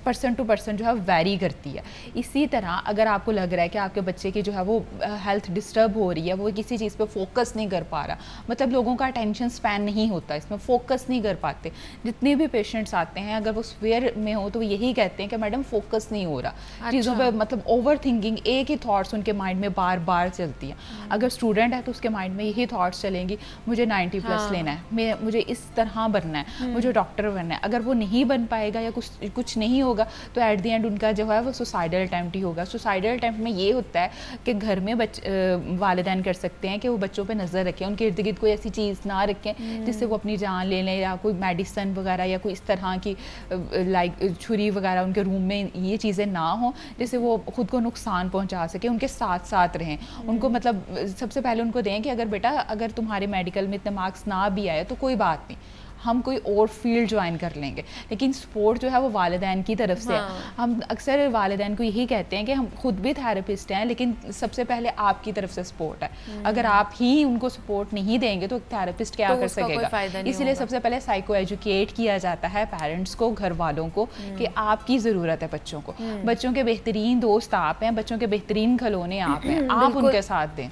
पर्सन टू पर्सन जो है वेरी करती है। इसी तरह अगर आपको लग रहा है कि आपके बच्चे की जो है वो हेल्थ डिस्टर्ब हो रही है, वो किसी चीज़ पे फोकस नहीं कर पा रहा, मतलब लोगों का अटेंशन स्पैन नहीं होता, इसमें फोकस नहीं कर पाते। जितने भी पेशेंट्स आते हैं अगर वो स्वेयर में हो तो वो यही कहते हैं कि मैडम फोकस नहीं हो रहा। अच्छा। चीज़ों पे मतलब ओवर थिंकिंग, एक ही थॉट्स उनके माइंड में बार बार चलती हैं। अगर स्टूडेंट है तो उसके माइंड में यही थॉट्स चलेंगी, मुझे 90+ लेना है, मुझे इस तरह बनना है, मुझे डॉक्टर बनना है। अगर वो नहीं बन पाएगा या कुछ नहीं होगा तो एट द एंड उनका जो है वो सुसाइडल अटेम्प्ट ही होगा। सुसाइडल अटेम्प्ट में ये होता है कि घर में वालिदैन कर सकते हैं कि वो बच्चों पे नज़र रखें, उनके इर्द गिर्द कोई ऐसी चीज़ ना रखें जिससे वो अपनी जान ले लें, या कोई मेडिसिन वगैरह या कोई इस तरह की लाइक छुरी वगैरह उनके रूम में ये चीज़ें ना हो जिससे वो खुद को नुकसान पहुंचा सके। उनके साथ साथ रहें, उनको मतलब सबसे पहले उनको दें कि अगर बेटा अगर तुम्हारे मेडिकल में इतने मार्क्स ना भी आए तो कोई बात नहीं, हम कोई और फील्ड ज्वाइन कर लेंगे, लेकिन सपोर्ट जो है वो वालिदैन की तरफ से है। हम अक्सर वालिदैन को यही कहते हैं कि हम खुद भी थेरेपिस्ट हैं, लेकिन सबसे पहले आपकी तरफ से सपोर्ट है। अगर आप ही उनको सपोर्ट नहीं देंगे तो थेरेपिस्ट क्या कर सकेगा? इसलिए सबसे पहले साइको एजुकेट किया जाता है पेरेंट्स को, घर वालों को, कि आपकी ज़रूरत है बच्चों को। बच्चों के बेहतरीन दोस्त आप हैं, बच्चों के बेहतरीन खिलौने आप हैं, आप उनके साथ दें।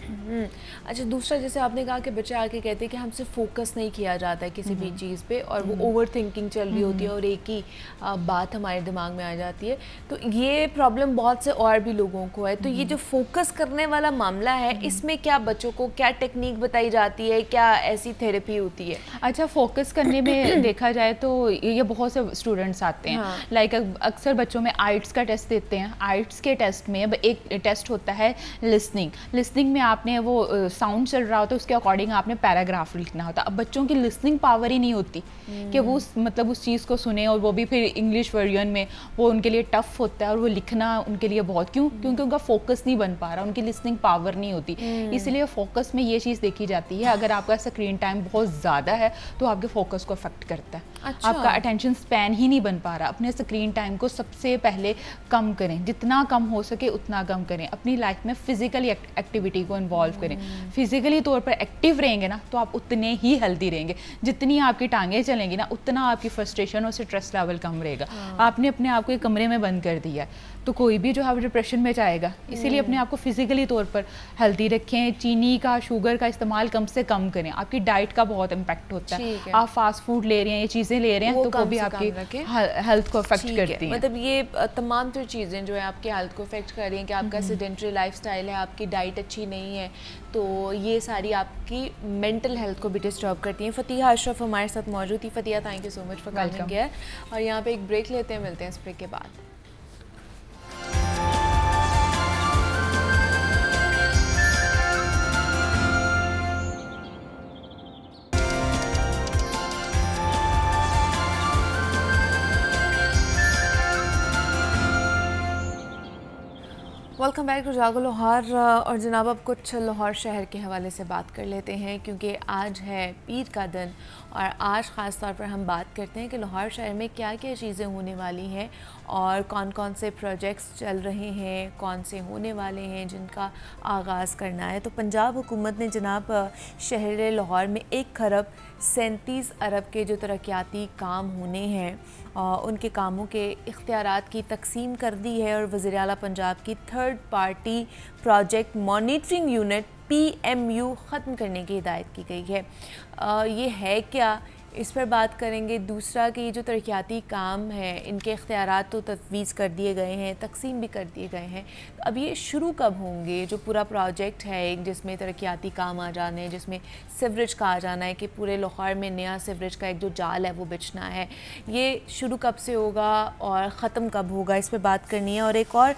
अच्छा, दूसरा जैसे आपने कहा कि बच्चे आके कहते हैं कि हमसे फोकस नहीं किया जाता है किसी भी चीज़ पे और वो ओवर थिंकिंग चल रही होती है और एक ही बात हमारे दिमाग में आ जाती है। तो ये प्रॉब्लम बहुत से और भी लोगों को है। तो ये जो फोकस करने वाला मामला है, इसमें क्या बच्चों को क्या टेक्निक बताई जाती है, क्या ऐसी थेरेपी होती है? अच्छा, फोकस करने में देखा जाए तो ये बहुत से स्टूडेंट्स आते हैं। लाइक अक्सर बच्चों में आइट्स का टेस्ट देते हैं। आइट्स के टेस्ट में एक टेस्ट होता है लिसनिंग में आपने वो साउंड चल रहा होता है उसके अकॉर्डिंग आपने पैराग्राफ लिखना होता है। अब बच्चों की लिसनिंग पावर ही नहीं होती होती कि वो मतलब उस चीज़ को सुने, और वो भी फिर इंग्लिश वर्जन में, वो उनके लिए टफ होता है और वो लिखना उनके लिए बहुत क्योंकि उनका फोकस नहीं बन पा रहा, उनकी लिसनिंग पावर नहीं होती। इसलिए फोकस में ये चीज़ देखी जाती है, अगर आपका स्क्रीन टाइम बहुत ज़्यादा है तो आपके फोकस को अफेक्ट करता है। अच्छा। आपका अटेंशन स्पैन ही नहीं बन पा रहा। अपने स्क्रीन टाइम को सबसे पहले कम करें, जितना कम हो सके उतना कम करें। अपनी लाइफ में फिजिकल एक्टिविटी को इन्वॉल्व करें। फिजिकली तौर पर एक्टिव रहेंगे ना तो आप उतने ही हेल्दी रहेंगे। जितनी आपकी टांगें चलेंगी ना उतना आपकी फ्रस्ट्रेशन और स्ट्रेस लेवल कम रहेगा। आपने अपने आप को एक कमरे में बंद कर दिया तो कोई भी जो है डिप्रेशन में जाएगा। इसीलिए अपने आप को फिजिकली तौर पर हेल्दी रखें। चीनी का, शुगर का इस्तेमाल कम से कम करें। आपकी डाइट का बहुत इम्पैक्ट होता है। आप फास्ट फूड ले रहे हैं, ये चीज़ें ले रहे हैं तो वो भी आपकी हेल्थ को अफेक्ट करती हैं। मतलब ये तमाम तो चीज़ें जो है आपके हेल्थ को अफेक्ट कर रही हैं कि आपका सेडेंटरी लाइफस्टाइल है, आपकी डाइट अच्छी नहीं है, तो ये सारी आपकी मेंटल हेल्थ को भी डिस्टर्ब करती हैं। फ़तिहा अशरफ हमारे साथ मौजूद थी। Fatiha, thank you so much for coming here. और यहाँ पे एक ब्रेक लेते हैं, मिलते हैं इस ब्रेक के बाद। वेलकम बैक टू जागो लाहौर। और जनाब अब कुछ लाहौर शहर के हवाले से बात कर लेते हैं क्योंकि आज है पीर का दिन और आज ख़ास तौर पर हम बात करते हैं कि लाहौर शहर में क्या क्या चीज़ें होने वाली हैं और कौन कौन से प्रोजेक्ट्स चल रहे हैं, कौन से होने वाले हैं जिनका आगाज़ करना है। तो पंजाब हुकूमत ने जनाब शहर लाहौर में 1,37 अरब के जो तरक्याती काम होने हैं उनके कामों के इख्तियारात की तकसीम कर दी है और वज़ीर आला पंजाब की third party project monitoring unit PMU ख़त्म करने की हिदायत की गई है। ये है क्या, इस पर बात करेंगे। दूसरा कि ये जो तरक्याती काम है इनके इख्तियारात तो तजवीज़ कर दिए गए हैं, तकसीम भी कर दिए गए हैं, अब ये शुरू कब होंगे? जो पूरा प्रोजेक्ट है एक जिसमें तरक्याती काम आ जाने हैं, जिसमें सीवरेज का आ जाना है कि पूरे लाहौर में नया सीवरेज का एक जो जाल है वो बिछना है, ये शुरू कब से होगा और ख़त्म कब होगा, इस पर बात करनी है। और एक और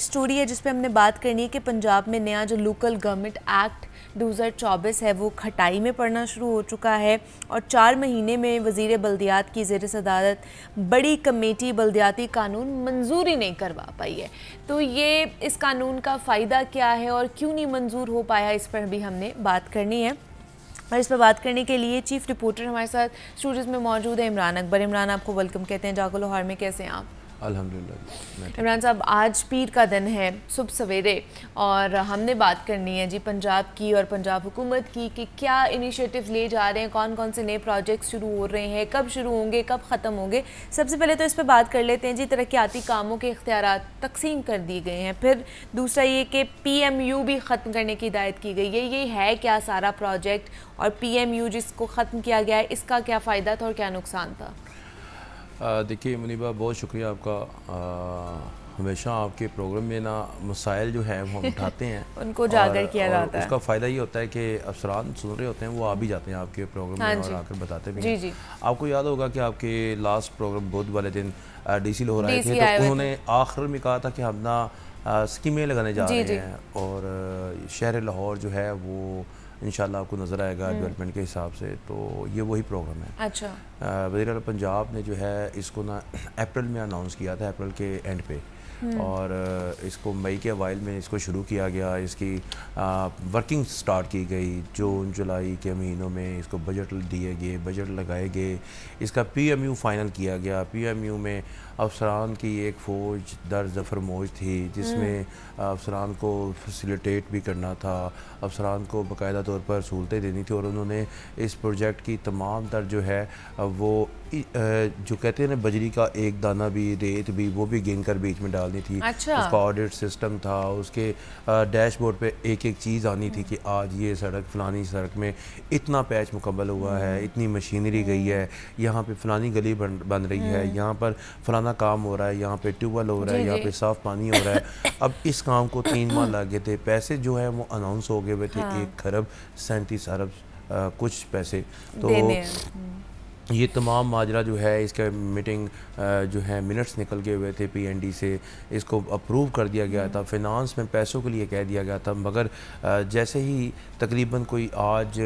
स्टोरी है जिस पर हमने बात करनी है कि पंजाब में नया जो लोकल गवर्नमेंट एक्ट 2024 है वो खटाई में पड़ना शुरू हो चुका है और 4 महीने में वज़ीर बल्दियात की ज़ेर सदारत बड़ी कमेटी बल्दियाती कानून मंजूरी नहीं करवा पाई है। तो ये इस कानून का फ़ायदा क्या है और क्यों नहीं मंजूर हो पाया, इस पर भी हमने बात करनी है। और इस पर बात करने के लिए चीफ़ रिपोर्टर हमारे साथ स्टूडियोज़ में मौजूद है इमरान अकबर। इमरान, आपको वेलकम कहते हैं जागो लाहौर में, कैसे हैं आप? अल्हम्दुलिल्लाह। इमरान साहब, आज पीर का दिन है सुबह सवेरे और हमने बात करनी है जी पंजाब की और पंजाब हुकूमत की कि क्या इनिशिएटिव ले जा रहे हैं, कौन कौन से नए प्रोजेक्ट्स शुरू हो रहे हैं, कब शुरू होंगे, कब ख़त्म होंगे। सबसे पहले तो इस पर बात कर लेते हैं जी, तरक्याती कामों के इख्तियारात तकसीम कर दिए गए हैं। फिर दूसरा ये कि PMU भी ख़त्म करने की हिदायत की गई है। ये है क्या सारा प्रोजेक्ट और PMU जिसको ख़त्म किया गया है इसका क्या फ़ायदा था और क्या नुकसान था? देखिए मुनीबा, बहुत शुक्रिया आपका। हमेशा आपके प्रोग्राम में ना मसाइल जो है वो हम उठाते हैं उनको उजागर किया जाता है। उसका फ़ायदा ये होता है कि अफसरान सुन रहे होते हैं, वो आ भी जाते हैं आपके प्रोग्राम में और आकर बताते भी हैं। आपको याद होगा कि आपके लास्ट प्रोग्राम बुध वाले दिन DC लाहौर आए थे, तो उन्होंने आखिर में कहा था कि हम ना स्कीमें लगाने जा रहे हैं और शहर लाहौर जो है वो इंशाल्लाह आपको नज़र आएगा डेवलपमेंट के हिसाब से। तो ये वही प्रोग्राम है। अच्छा, वज़ीर आला पंजाब ने जो है इसको ना अप्रैल में अनाउंस किया था, अप्रैल के एंड पे, और इसको मई के अवाइल में इसको शुरू किया गया। इसकी वर्किंग स्टार्ट की गई। जून जुलाई के महीनों में इसको बजट दिए गए, बजट लगाए गए, इसका PMU फ़ाइनल किया गया। PMU में अफसरान की एक फ़ौज दर ज़फ़र मौज थी जिसमें अफसरान को फैसिलिटेट भी करना था, अफसरान को बाकायदा तौर पर सहूलतें देनी थी और उन्होंने इस प्रोजेक्ट की तमाम तर जो है वो जो कहते हैं ना बजरी का एक दाना भी, रेत भी, वो भी गिन कर बीच में डालनी थी। अच्छा। उसका ऑडिट सिस्टम था, उसके डैशबोर्ड पे एक एक चीज़ आनी थी कि आज ये सड़क फ़लानी सड़क में इतना पैच मुकम्मल हुआ है, इतनी मशीनरी गई है, यहाँ पे फ़लानी गली बन रही है, यहाँ पर फ़लाना काम हो रहा है, यहाँ पे ट्यूबवेल हो रहा है, यहाँ पे साफ़ पानी हो रहा है। अब इस काम को 3 माह लग गए थे। पैसे जो है वो अनाउंस हो गए हुए थे, 1,37 अरब कुछ पैसे। तो ये तमाम माजरा जो है, इसका मीटिंग जो है मिनट्स निकल के हुए थे PND से, इसको अप्रूव कर दिया गया था, फिनांस में पैसों के लिए कह दिया गया था, मगर जैसे ही तकरीबन कोई आज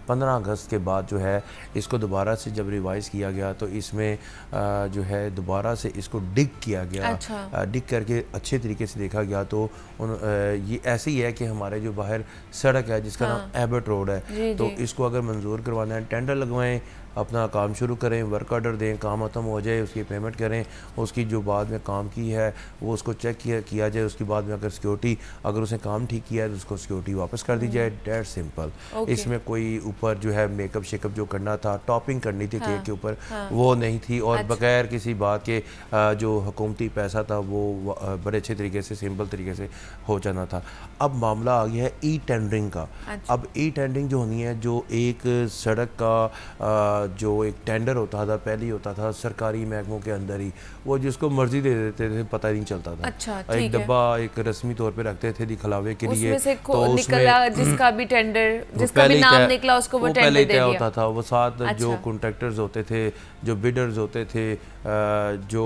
15 अगस्त के बाद जो है इसको दोबारा से जब रिवाइज़ किया गया तो इसमें जो है दोबारा से इसको डिग किया गया। अच्छा। डिग करके अच्छे तरीके से देखा गया तो ये ऐसे ही है कि हमारे जो बाहर सड़क है जिसका नाम एबर्ट रोड है, तो इसको अगर मंजूर करवाना है, टेंडर लगवाएं, अपना काम शुरू करें, वर्क ऑर्डर दें, काम ख़त्म हो जाए, उसकी पेमेंट करें, उसकी जो बाद में काम की है वो उसको चेक किया जाए, उसके बाद में अगर सिक्योरिटी, अगर उसने काम ठीक किया है तो उसको सिक्योरिटी वापस कर दी जाए। Date simple. इसमें कोई ऊपर जो है मेकअप शेकअप जो करना था, टॉपिंग करनी थी केक के ऊपर, वो नहीं थी, और बगैर किसी बात के जो हुकूमती पैसा था वो बड़े अच्छे तरीके से सिंपल तरीके से हो जाना था। अब मामला आ गया है ई-टेंडरिंग का। अब ई-टेंडरिंग जो होनी है, जो एक सड़क का जो एक टेंडर होता था, पहले ही होता था सरकारी महकमों के अंदर ही, वो जिसको मर्जी दे देते थे, पता ही नहीं चलता था। अच्छा, एक डब्बा एक रस्मी तौर पे रखते थे दिखलावे के लिए, तो उसमें जिसका भी टेंडर, जिसका भी नाम निकला उसको वो टेंडर दे दिया होता था। वो साथ जो कॉन्ट्रैक्टर्स होते थे, जो बिडर्स होते थे, जो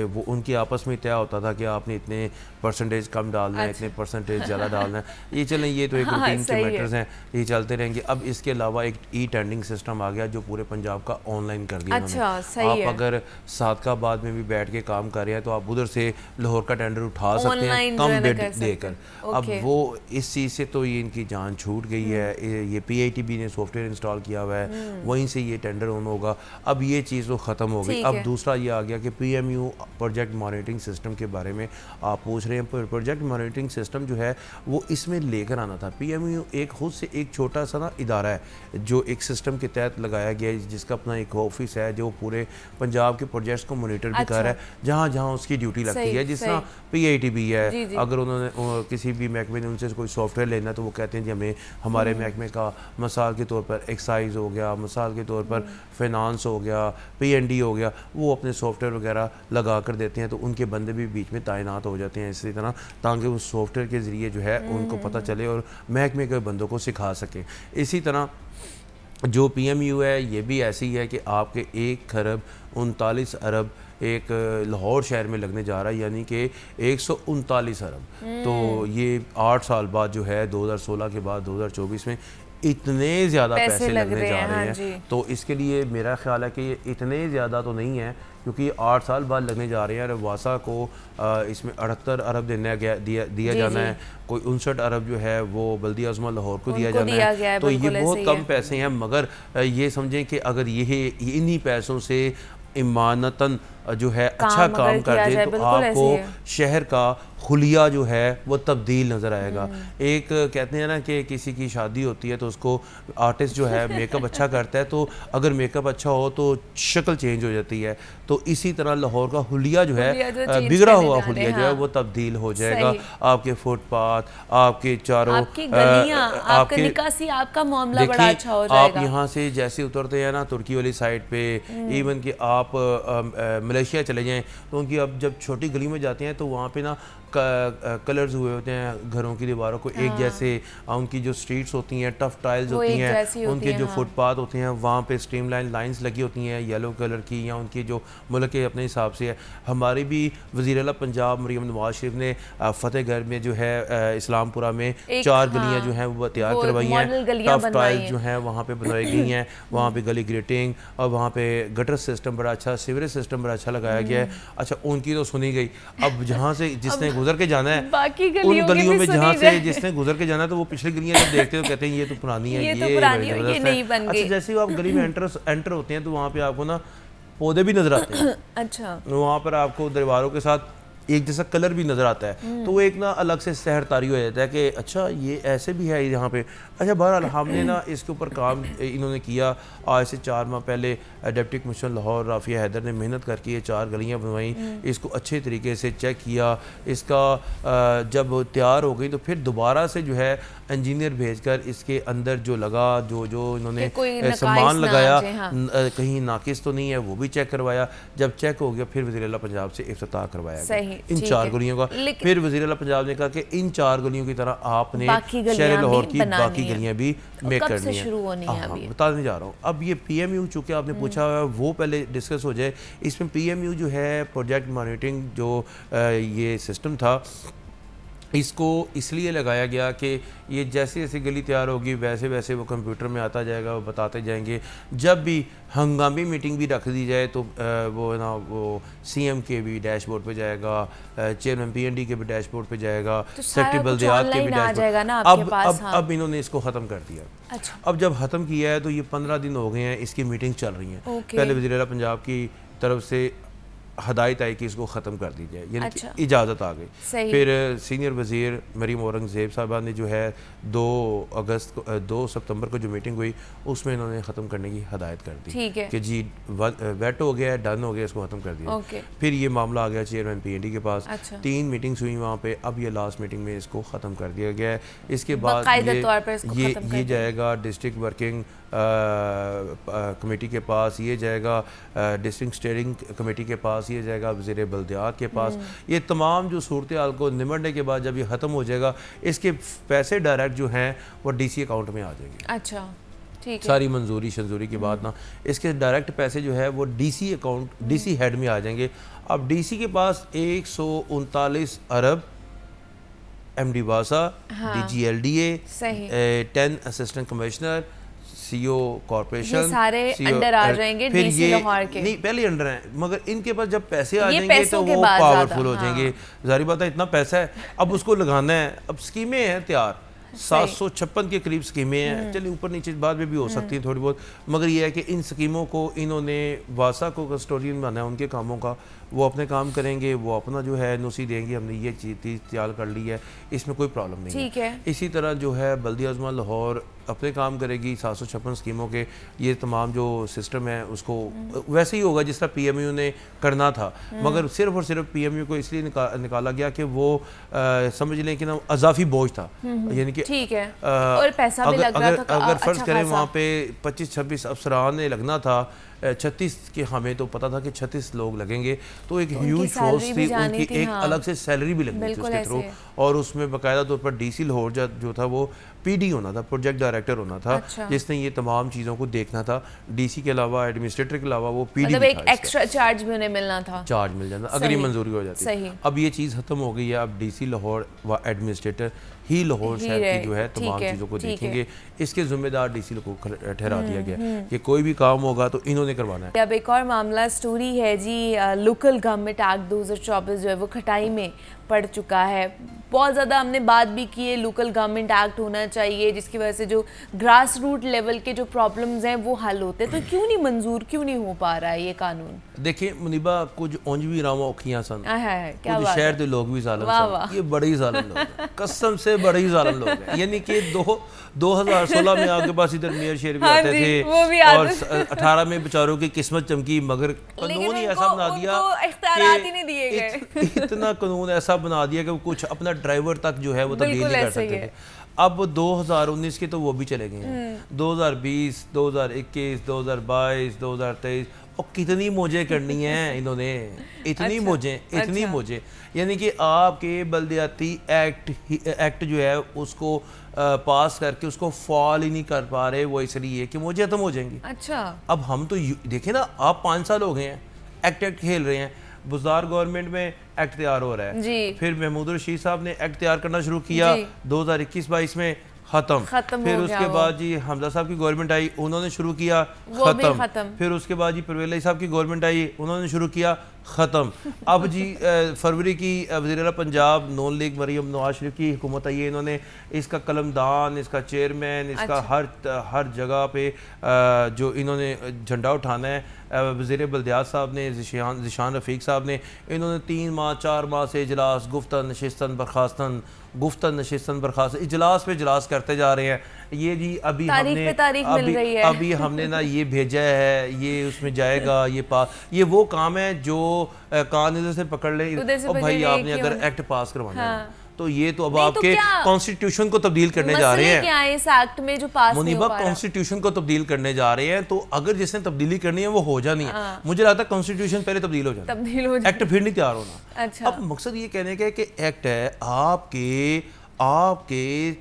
वो उनकी आपस में तय होता था कि आपने इतने परसेंटेज कम डालना है, इतने परसेंटेज ज़्यादा डालना है। ये चलें, ये तो एक रूटीन के मैटर्स हैं, ये चलते रहेंगे। अब इसके अलावा एक ई-टेंडरिंग सिस्टम आ गया जो पूरे पंजाब का ऑनलाइन कर दिया। आप अगर सादकाबाद में भी बैठ के काम कर रहे हैं तो आप उधर से लाहौर का टेंडर उठा सकते हैं कम बिड देकर। अब वो इस चीज़ से तो ये इनकी जान छूट गई है। ये PITB ने सॉफ्टवेयर इंस्टॉल किया हुआ है, वहीं से ये टेंडर ऑन होगा। अब ये चीज़ तो ख़त्म हो गई। अब दूसरा ये आ गया कि PMU प्रोजेक्ट मॉनिटरिंग सिस्टम के बारे में आप पूछ रहे हैं। प्रोजेक्ट मॉनिटरिंग सिस्टम जो है वो इसमें लेकर आना था। PMU एक खुद से एक छोटा सा ना इदारा है जो एक सिस्टम के तहत लगाया गया है, जिसका अपना एक ऑफिस है जो पूरे पंजाब के प्रोजेक्ट्स को मॉनिटर भी कर रहा है, जहाँ जहाँ उसकी ड्यूटी लगती है। जिस तरह PITB है, अगर उन्होंने किसी भी महकमे ने उनसे कोई सॉफ्टवेयर लेना तो वो कहते हैं कि हमें हमारे महकमे का मिसाल के तौर पर एक्साइज हो गया, मिसाल के तौर पर फिनांस हो गया, PND हो गया, वो अपने सॉफ्टवेयर वगैरह लगा कर देते हैं, तो उनके बंदे भी बीच में तैनात हो जाते हैं इसी तरह, ताकि उस सॉफ्टवेयर के ज़रिए जो है उनको पता चले और महकमे के बंदों को सिखा सकें। इसी तरह जो PMU है ये भी ऐसी है कि आपके 1.39 अरब एक लाहौर शहर में लगने जा रहा है, यानी कि 139 अरब। तो ये 8 साल बाद जो है 2016 के बाद 2024 में इतने ज़्यादा पैसे लगने जा रहे हैं। तो इसके लिए मेरा ख्याल है कि ये इतने ज़्यादा तो नहीं है, क्योंकि 8 साल बाद लगने जा रहे हैं। और वासा को इसमें 78 अरब दिया जाना है, कोई 59 अरब जो है वो बल्दी आज़मा लाहौर को दिया जाना है। तो ये बहुत कम पैसे हैं, मगर ये समझें कि अगर ये इन्हीं पैसों से ईमानतन जो है अच्छा काम कर दे तो आपको शहर का खुलिया जो है वो तब्दील नज़र आएगा। एक कहते हैं ना कि किसी की शादी होती है तो उसको आर्टिस्ट जो है मेकअप अच्छा करता है, तो अगर मेकअप अच्छा हो तो शक्ल चेंज हो जाती है। तो इसी तरह लाहौर का हुलिया जो है, बिगड़ा हुआ हुलिया जो है वो तब्दील हो जाएगा। आपके फुटपाथ, आपके चारों, आपकी निकासी, आपका मामला बड़ा अच्छा हो जाएगा। आप यहाँ से जैसे उतरते हैं ना तुर्की वाली साइड पे, इवन कि आप मलेशिया चले जाएं तो उनकी अब जब छोटी गली में जाते हैं तो वहाँ पे ना कलर्स हुए होते हैं घरों की दीवारों को एक जैसे। उनकी जो स्ट्रीट्स होती हैं टफ टाइल्स होती हैं, उनके जो फुटपाथ होते हैं वहाँ पे स्ट्रीमलाइन लाइंस लगी होती हैं येलो कलर की, या उनकी जो मुल्क के अपने हिसाब से है। हमारी भी वज़ीर आला पंजाब मरियम नवाज शरीफ ने फतेहगढ़ में जो है इस्लामपुरा में 4 गलियाँ जो हैं वो तैयार करवाई हैं, टफ टाइल्स जो हैं वहाँ पे बनवाई गई हैं, वहाँ पे गली ग्रेटिंग और वहाँ पे गटर सिस्टम बड़ा अच्छा, सीवरेज सिस्टम बड़ा अच्छा लगाया गया है। अच्छा, उनकी तो सुनी गई। अब जहाँ से जिसने गुजर के जाना है उन गलियों में जहाँ से जिसने गुजर के जाना है तो वो पिछली गलियां जब देखते हैं तो कहते हैं ये तो पुरानी है, ये नहीं बन गई। अच्छा, जैसे आप गली में एंटर होते हैं तो वहाँ पे आपको ना पौधे भी नजर आते हैं। अच्छा, वहाँ पर आपको दीवारों के साथ एक जैसा कलर भी नज़र आता है, तो एक ना अलग से सहर तारी हो जाता है कि अच्छा ये ऐसे भी है यहाँ पे। अच्छा, बहरहाल हमने ना इसके ऊपर काम इन्होंने किया। आज से 4 माह पहले डिप्टी कमिश्नर लाहौर राफिया हैदर ने मेहनत करके ये 4 गलियाँ बनवाई, इसको अच्छे तरीके से चेक किया। इसका जब तैयार हो गई तो फिर दोबारा से जो है इंजीनियर भेजकर इसके अंदर जो लगा जो इन्होंने सामान लगाया कहीं नाकिस तो नहीं है वो भी चेक करवाया। जब चेक हो गया फिर वज़ीर आला पंजाब से इफ्तिताह करवाया गया इन 4 गलियों का। फिर वज़ीर आला पंजाब ने कहा कि इन 4 गलियों की तरह आपने शहर लाहौर की बाकी गलियां भी मेक करनी है। बताने जा रहा हूँ। अब ये PMU चूँकि आपने पूछा है वो पहले डिस्कस हो जाए। इसमें PMU जो है प्रोजेक्ट मॉनिटरिंग जो ये सिस्टम था इसको इसलिए लगाया गया कि ये जैसे जैसे गली तैयार होगी वैसे वैसे वो कंप्यूटर में आता जाएगा, वो बताते जाएंगे। जब भी हंगामी मीटिंग भी रख दी जाए तो वो ना वो CM के भी डैशबोर्ड पे जाएगा, चेयरमैन PND के भी डैशबोर्ड पे जाएगा, सेक्रेटरी बल्दियात के भी डैशबोर्ड। अब इन्होंने इसको ख़त्म कर दिया। अच्छा। अब जब ख़त्म किया है तो ये 15 दिन हो गए हैं इसकी मीटिंग चल रही है। पहले वज़ीर आला पंजाब की तरफ से हदायत आई कि इसको ख़त्म कर दी जाए, यानी कि इजाज़त आ गई। फिर सीनियर वज़ीर मरीम औरंगज़ेब साहबा ने जो है 2 सितंबर को जो मीटिंग हुई उसमें इन्होंने ख़त्म करने की हदायत कर दी कि जी वेट हो गया, डन हो गया, इसको ख़त्म कर दिया। फिर ये मामला आ गया चेयरमैन PND के पास। 3 मीटिंग्स हुई वहाँ पे। अब ये लास्ट मीटिंग में इसको ख़त्म कर दिया गया है। इसके बाद ये जाएगा डिस्ट्रिक्ट वर्किंग कमेटी के पास, ये जाएगा डिस्ट्रिक्ट स्टीयरिंग कमेटी के पास, ये जाएगा वज़ीर बल्दियात के पास। ये तमाम जो सूरत हाल को निमटने के बाद जब ये ख़त्म हो जाएगा इसके पैसे डायरेक्ट जो हैं वो DC अकाउंट में आ जाएंगे। अच्छा, ठीक है। सारी मंजूरी शंजूरी की बात ना, इसके डायरेक्ट पैसे जो है वो DC अकाउंट DC हेड में आ जाएंगे। अब DC के पास 139 अरब MD वासा, DG LDA, 10 assistant commissioner, CO corporation, सारे अंडर आ जाएंगे DC लाहौर के। नहीं, पहले अंडर हैं, मगर इनके पास जब पैसे आ जाएंगे तो वो पावरफुल हो जाएंगे। जाहिर बात है इतना पैसा है, अब उसको लगाना है। अब स्कीमें हैं तैयार, 756 के करीब स्कीमें हैं। चलिए ऊपर नीचे बाद में भी हो सकती है थोड़ी बहुत, मगर ये है कि इन स्कीमों को इन्होंने वासा को कस्टोडियन बनाया उनके कामों का, वो अपने काम करेंगे, वो अपना जो है नुसी देंगे, हमने ये चीज़ तैयार कर ली है, इसमें कोई प्रॉब्लम नहीं है। इसी तरह जो है बल्दिया अज़मा लाहौर अपने काम करेगी 756 स्कीमों के। ये तमाम जो सिस्टम है उसको वैसे ही होगा जिस तरह PMU ने करना था, मगर सिर्फ और सिर्फ PMU को इसलिए निकाला गया कि वो समझ लें कि ना अजाफी बोझ था, यानी कि ठीक है और पैसा भी लग रहा था। अगर फ़र्ज़ करें वहाँ पे 25-26 अफसरान ने लगना था, 36 के हमें तो पता था कि 36 लोग लगेंगे, तो एक ह्यूज फोर्स थी उनकी, एक अलग से सैलरी भी लगनी थी उसके थ्रू, और उसमें बाकायदा तौर पर DC लाहौर जो था वो PD होना था, प्रोजेक्ट डायरेक्टर होना था। अच्छा। जिसने ये तमाम चीज़ों को देखना था। DC के अलावा एडमिनिस्ट्रेटर के अलावा वो PD मतलब एक एक्स्ट्रा चार्ज भी उन्हें मिलना था, चार्ज मिल जाता अगर ये मंजूरी हो जाती। अब ये चीज़ खत्म हो गई है। अब DC लाहौर व एडमिनिस्ट्रेटर ही लाहौर शहर की जो है तमाम चीज़ों को देखेंगे। इसके जिम्मेदार DC को ठहरा दिया गया कि कोई भी काम होगा तो इन्होंने करवाना है। अब एक और मामला स्टोरी है जी, लोकल गवर्नमेंट एक्ट 2024 जो है वो खटाई में पड़ चुका है। बहुत ज़्यादा हमने बात भी की है, लोकल गवर्नमेंट एक्ट होना चाहिए जिसकी वजह से जो ग्रास रूट लेवल के जो प्रॉब्लम्स हैं वो हल होते हैं, तो क्यों नहीं मंजूर, क्यों नहीं हो पा रहा है ये कानून? देखिए मुनीबा, कुछ उंज भी रावा औखियां सन, कुछ शहर के लोग भी जालिम सन। ये बड़े ही जालिम लोग हैं, कसम से बड़े ही जालिम लोग हैं। यानी कि 2016 में आपके पास इधर मेयर शेर भी आते थे और 18 में बेचारों की किस्मत चमकी, मगर कानून ही ऐसा बना दिया कि इतना कानून ऐसा बना दिया कि कुछ अपना ड्राइवर तक जो है वो तब्दील नहीं कर सकते थे। अब 2019 के तो वो भी चले गए हैं, 2020, 2021, 2022, 2023, और कितनी मौजें करनी हैं इन्होंने, इतनी मौजें। यानी कि आपके बल्दियाती एक्ट जो है उसको पास करके उसको फॉल ही नहीं कर पा रहे, वो इसलिए कि मौजें खत्म हो जाएंगी। अच्छा, अब हम तो देखें ना, आप 5 साल हो गए हैं एक्ट खेल रहे हैं। बुज़दार गवर्नमेंट में एक्ट तैयार हो रहा है जी। फिर महमूद रशीद साहब ने एक्ट तैयार करना शुरू किया 2021-22 में, खत्म। फिर उसके बाद जी हमजा साहब की गवर्नमेंट आई, उन्होंने शुरू किया, खत्म। फिर उसके बाद जी परवेज साहब की गवर्नमेंट आई, उन्होंने शुरू किया, खत्म। अब जी फरवरी की वज़ीर आला पंजाब नून लीग मरीम नवाज शरीफ की हुकूमत आई है, इन्होंने इसका कलमदान, इसका चेयरमैन, इसका हर जगह पे जो इन्होंने झंडा उठाना है, वज़ीर बल्दियात साहब ने, ज़िशान रफ़ीक साहब ने, इन्होंने 3 माह 4 माह से इजलास गुफ्तन नशिस्तन बर्खास्तन इजलास पे इजलास करते जा रहे हैं। ये जी अभी हमने ना ये भेजा है, ये उसमें जाएगा, ये वो काम है जो कान इधर से पकड़ ले, और भाई आपने अगर एक्ट पास करवाना है तो ये तो अब आपके कॉन्स्टिट्यूशन को तब्दील करने जा रहे हैं। क्या है इस एक्ट में जो पास मुनीबा कॉन्स्टिट्यूशन को तब्दील करने जा रहे हैं, तो अगर जिसने तब्दीली करनी है वो हो जानी है। मुझे लगता है कॉन्स्टिट्यूशन पहले तब्दील हो जाए, एक्ट फिर नहीं तैयार होना। अच्छा। अब मकसद ये कहने का है कि एक्ट है आपके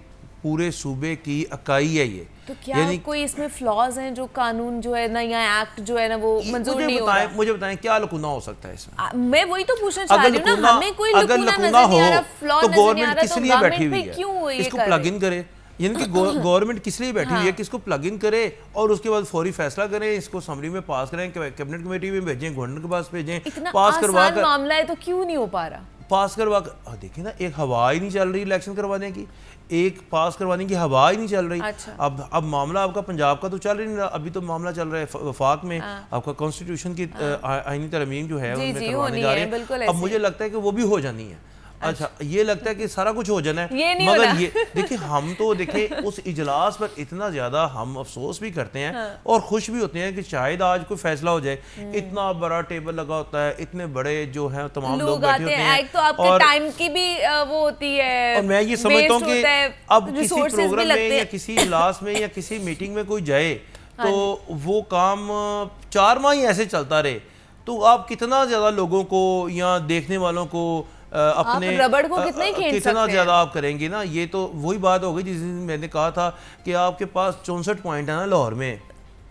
पूरे सूबे की इकाई है ये, तो क्या कोई इसमें फ्लॉज हैं जो कानून जो है ना या एक्ट जो है ना वो मंजूर नहीं हो रहा? मुझे बताएं क्या लकुना हो सकता है इसमें? मैं वही तो पूछना चाह रही हूं ना, हमें कोई लकुना नजर नहीं आ रहा, फ्लॉ नजर नहीं आ रहा, तो गवर्नमेंट क्यों ये इसको प्लग इन करे? यानी कि गवर्नमेंट किस लिए बैठी हुई है कि इसको प्लग इन करे और उसके बाद फौरी फैसला करें, इसको असम्बली में पास करें, कैबिनेट कमेटी में भेजें, गवर्नर के पास भेजें, पास करवा कर। मामला है तो क्यों नहीं हो पा रहा पास करवा कर? देखिए ना, एक हवा ही नहीं चल रही इलेक्शन करवाने की, एक पास करवाने की हवा ही नहीं चल रही। अच्छा। अब मामला आपका पंजाब का तो चल ही नहीं रहा, अभी तो मामला चल रहा है वफाक में आपका कॉन्स्टिट्यूशन की आईनी तरमीम जो है उनमें करवाने जा रहे हैं। अब मुझे लगता है कि वो भी हो जानी है। अच्छा, ये लगता है कि सारा कुछ हो जाना है, मगर ये देखिए हम तो देखिए उस इजलास पर इतना ज्यादा हम अफसोस भी करते हैं और खुश भी होते हैं कि शायद आज कोई फैसला हो जाए। इतना बड़ा टेबल लगा होता है, इतने बड़े जो है तमाम लोग बैठे होते हैं, तो आपके टाइम की भी वो होती है। और मैं ये समझता हूँ कि अब किसी प्रोग्राम में या किसी इजलास में या किसी मीटिंग में कोई जाए तो वो काम 4 माह ही ऐसे चलता रहे, तो आप कितना ज्यादा लोगों को या देखने वालों को अपने रबड़ को कितना ज्यादा आप करेंगे ना। ये तो वही बात हो गई जिस दिन मैंने कहा था कि आपके पास 64 पॉइंट है ना लाहौर में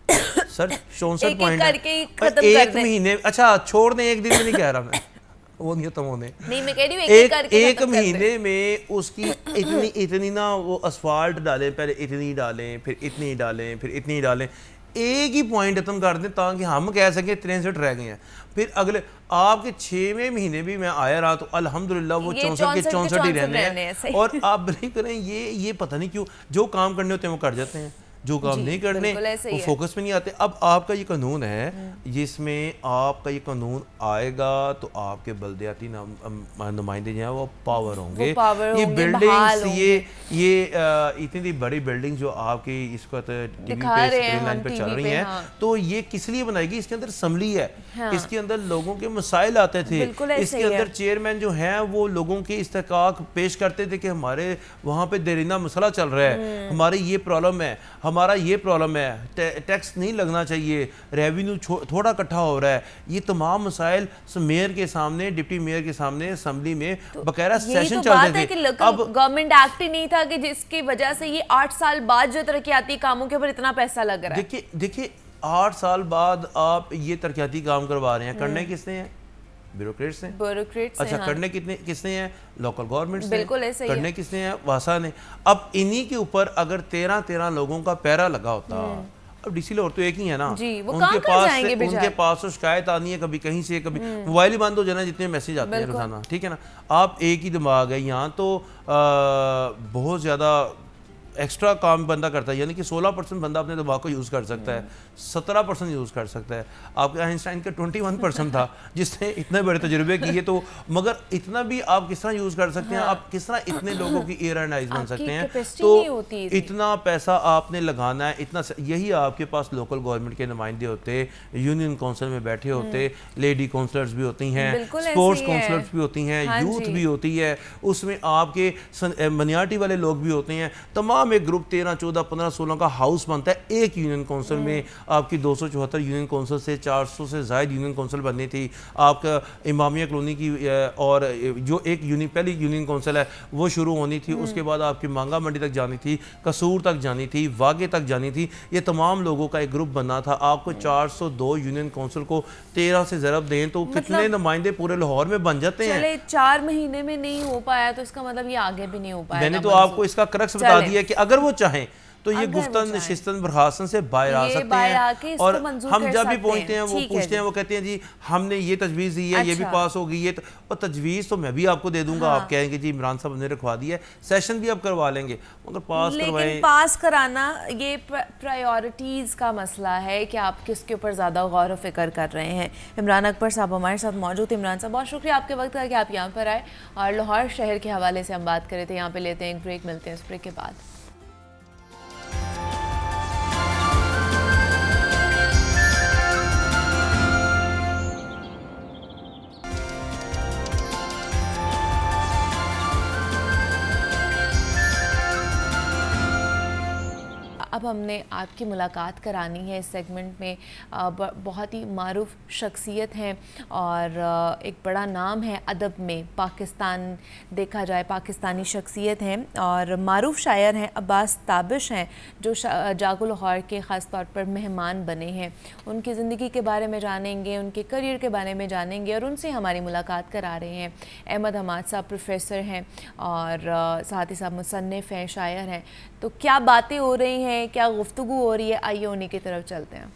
सर, 64 पॉइंट एक महीने। अच्छा छोड़ दें, एक दिन में नहीं कह रहा मैं, वो नहीं खत्म होने, नहीं मैं कह रही हूं एक महीने में उसकी इतनी ना वो असफाल्ट डालें, पहले इतनी डालें, फिर इतनी डालें, फिर इतनी डालें, एक ही पॉइंट खत्म कर दें ताकि हम कह सकें 63 रह गए हैं। फिर अगले आपके 6वें महीने भी मैं आया रहा तो अल्हम्दुलिल्लाह वो 64 के 64 ही रहने हैं। और आप बिलीव करें ये पता नहीं क्यों जो काम करने होते हैं वो कर जाते हैं, जो काम नहीं करने वो फोकस में नहीं आते। अब आपका ये कानून है जिसमें आपका ये कानून आएगा तो आपके बल्दियाती नुमाइंदे जो हैं वो पावर होंगे। ये बिल्डिंग्स ये इतनी बड़ी बिल्डिंग जो आपकी इस वक्त टीवी पे स्क्रीन लाइन पे चल रही हैं, तो ये किस लिए बनाएगी? इसके अंदर असम्बली है, इसके अंदर लोगों के मसाइल आते थे, इसके अंदर चेयरमैन जो हैं वो लोगों के इस्तेकाक पेश करते थे कि हमारे वहाँ पे देरीना मसला चल रहा है, हमारी ये प्रॉब्लम है, हमारा ये प्रॉब्लम है, टैक्स नहीं लगना चाहिए, रेवेन्यू थोड़ा इकट्ठा हो रहा है। ये तमाम मसाइल मेयर के सामने, डिप्टी मेयर के सामने असम्बली में बकायदा सेशन चलते थे। अब गवर्नमेंट एक्ट ही नहीं था कि जिसकी वजह से ये 8 साल बाद जो तरक्याती कामों के ऊपर इतना पैसा लग रहा है। देखिए 8 साल बाद आप ये तरक्याती काम करवा रहे हैं, करने किसने हैं? ब्यूरोक्रेट्स हैं। अच्छा, करने किसने हैं? लोकल गवर्नमेंट ने। बिल्कुल ऐसे ही करने किसने हैं? वासा ने। अब इन्हीं के ऊपर अगर 13 लोगों का पैरा लगा होता, अब डीसी लाहौर तो एक ही है ना, उनके पास तो शिकायत आनी है कभी कहीं से, कभी मोबाइल ही बंद हो जाना जितने मैसेज आते हैं रोजाना, ठीक है ना। आप एक ही दिमाग है, यहाँ तो बहुत ज्यादा एक्स्ट्रा काम बंदा करता है, यानी कि 16% बंदा अपने दिमाग को यूज़ कर सकता है, 17% यूज़ कर सकता है। आपके आइंस्टाइन का 21% था जिसने इतने बड़े तजुर्बे किए, तो मगर इतना भी आप किस तरह यूज़ कर सकते हैं? आप किस तरह इतने लोगों की एयर एंड आइज बन सकते हैं? तो इतना पैसा आपने लगाना है, इतना यही आपके पास लोकल गवर्नमेंट के नुमाइंदे होते, यूनियन काउंसिल में बैठे होते, लेडी काउंसलर्स भी होती हैं, स्पोर्ट्स काउंसलर्स भी होती हैं, यूथ भी होती है, उसमें आपके मनियाटी वाले लोग भी होते हैं, तमाम एक ग्रुप 13, 14, 15, 16 का हाउस बनता है। एक यूनियन काउंसिल में आपकी 274 यूनियन काउंसिल से 400 से ज़ायद यूनियन काउंसिल बननी थी। आपका इमामिया कॉलोनी की और जो एक पहली यूनियन काउंसिल है वो शुरू होनी थी, उसके बाद आपकी मांगा मंडी तक जानी थी, कसूर तक जानी थी, वागे तक जानी थी। ये तमाम लोगों का एक ग्रुप बनना था। आपको 402 यूनियन काउंसिल को 13 से ज़रब दें तो कितने नुमाइंदे पूरे लाहौर में बन जाते हैं। 4 महीने में नहीं हो पाया तो इसका मतलब ये आगे भी नहीं हो पाया। मैंने तो आपको इसका क्रक्स बता दिया कि अगर वो चाहें तो ये गुफ्तन नशिस्तन बर्खास्तन से बाहर आ सकते हैं। और हम जब भी पहुंचते हैं वो पूछते हैं, वो कहते हैं जी हमने ये तजवीज़ दी है, ये भी पास हो गई, ये और तजवीज़ तो मैं भी आपको दे दूंगा। आप कहेंगे जी इमरान साहब ने रखवा दिया है, सेशन भी आप करवा लेंगे, मगर पास करवाएं। पास कराना ये प्रायोरिटीज़ का मसला है कि आप किसके ऊपर ज़्यादा गौर व फिक्र कर रहे हैं। इमरान अकबर साहब हमारे साथ मौजूद। इमरान साहब बहुत शुक्रिया आपके वक्त का कि आप यहाँ पर आए और लाहौर शहर के हवाले से हम बात कर रहे थे। यहाँ पे लेते हैं एक ब्रेक, मिलते हैं इस ब्रेक के बाद। अब हमने आपकी मुलाकात करानी है इस सेगमेंट में। बहुत ही मारूफ शख्सियत हैं और एक बड़ा नाम है अदब में, पाकिस्तान देखा जाए पाकिस्तानी शख्सियत हैं और मारूफ शायर हैं। अब्बास ताबिश हैं जो जागो लाहौर के ख़ास तौर पर मेहमान बने हैं। उनकी ज़िंदगी के बारे में जानेंगे, उनके करियर के बारे में जानेंगे और उनसे हमारी मुलाकात करा रहे हैं। अहमद हमाद साहब प्रोफेसर हैं और साथ ही साथ मुसन्निफ़ हैं, शायर हैं। तो क्या बातें हो रही हैं, क्या गुफ्तगू हो रही है, आइए उन्हीं की तरफ चलते हैं।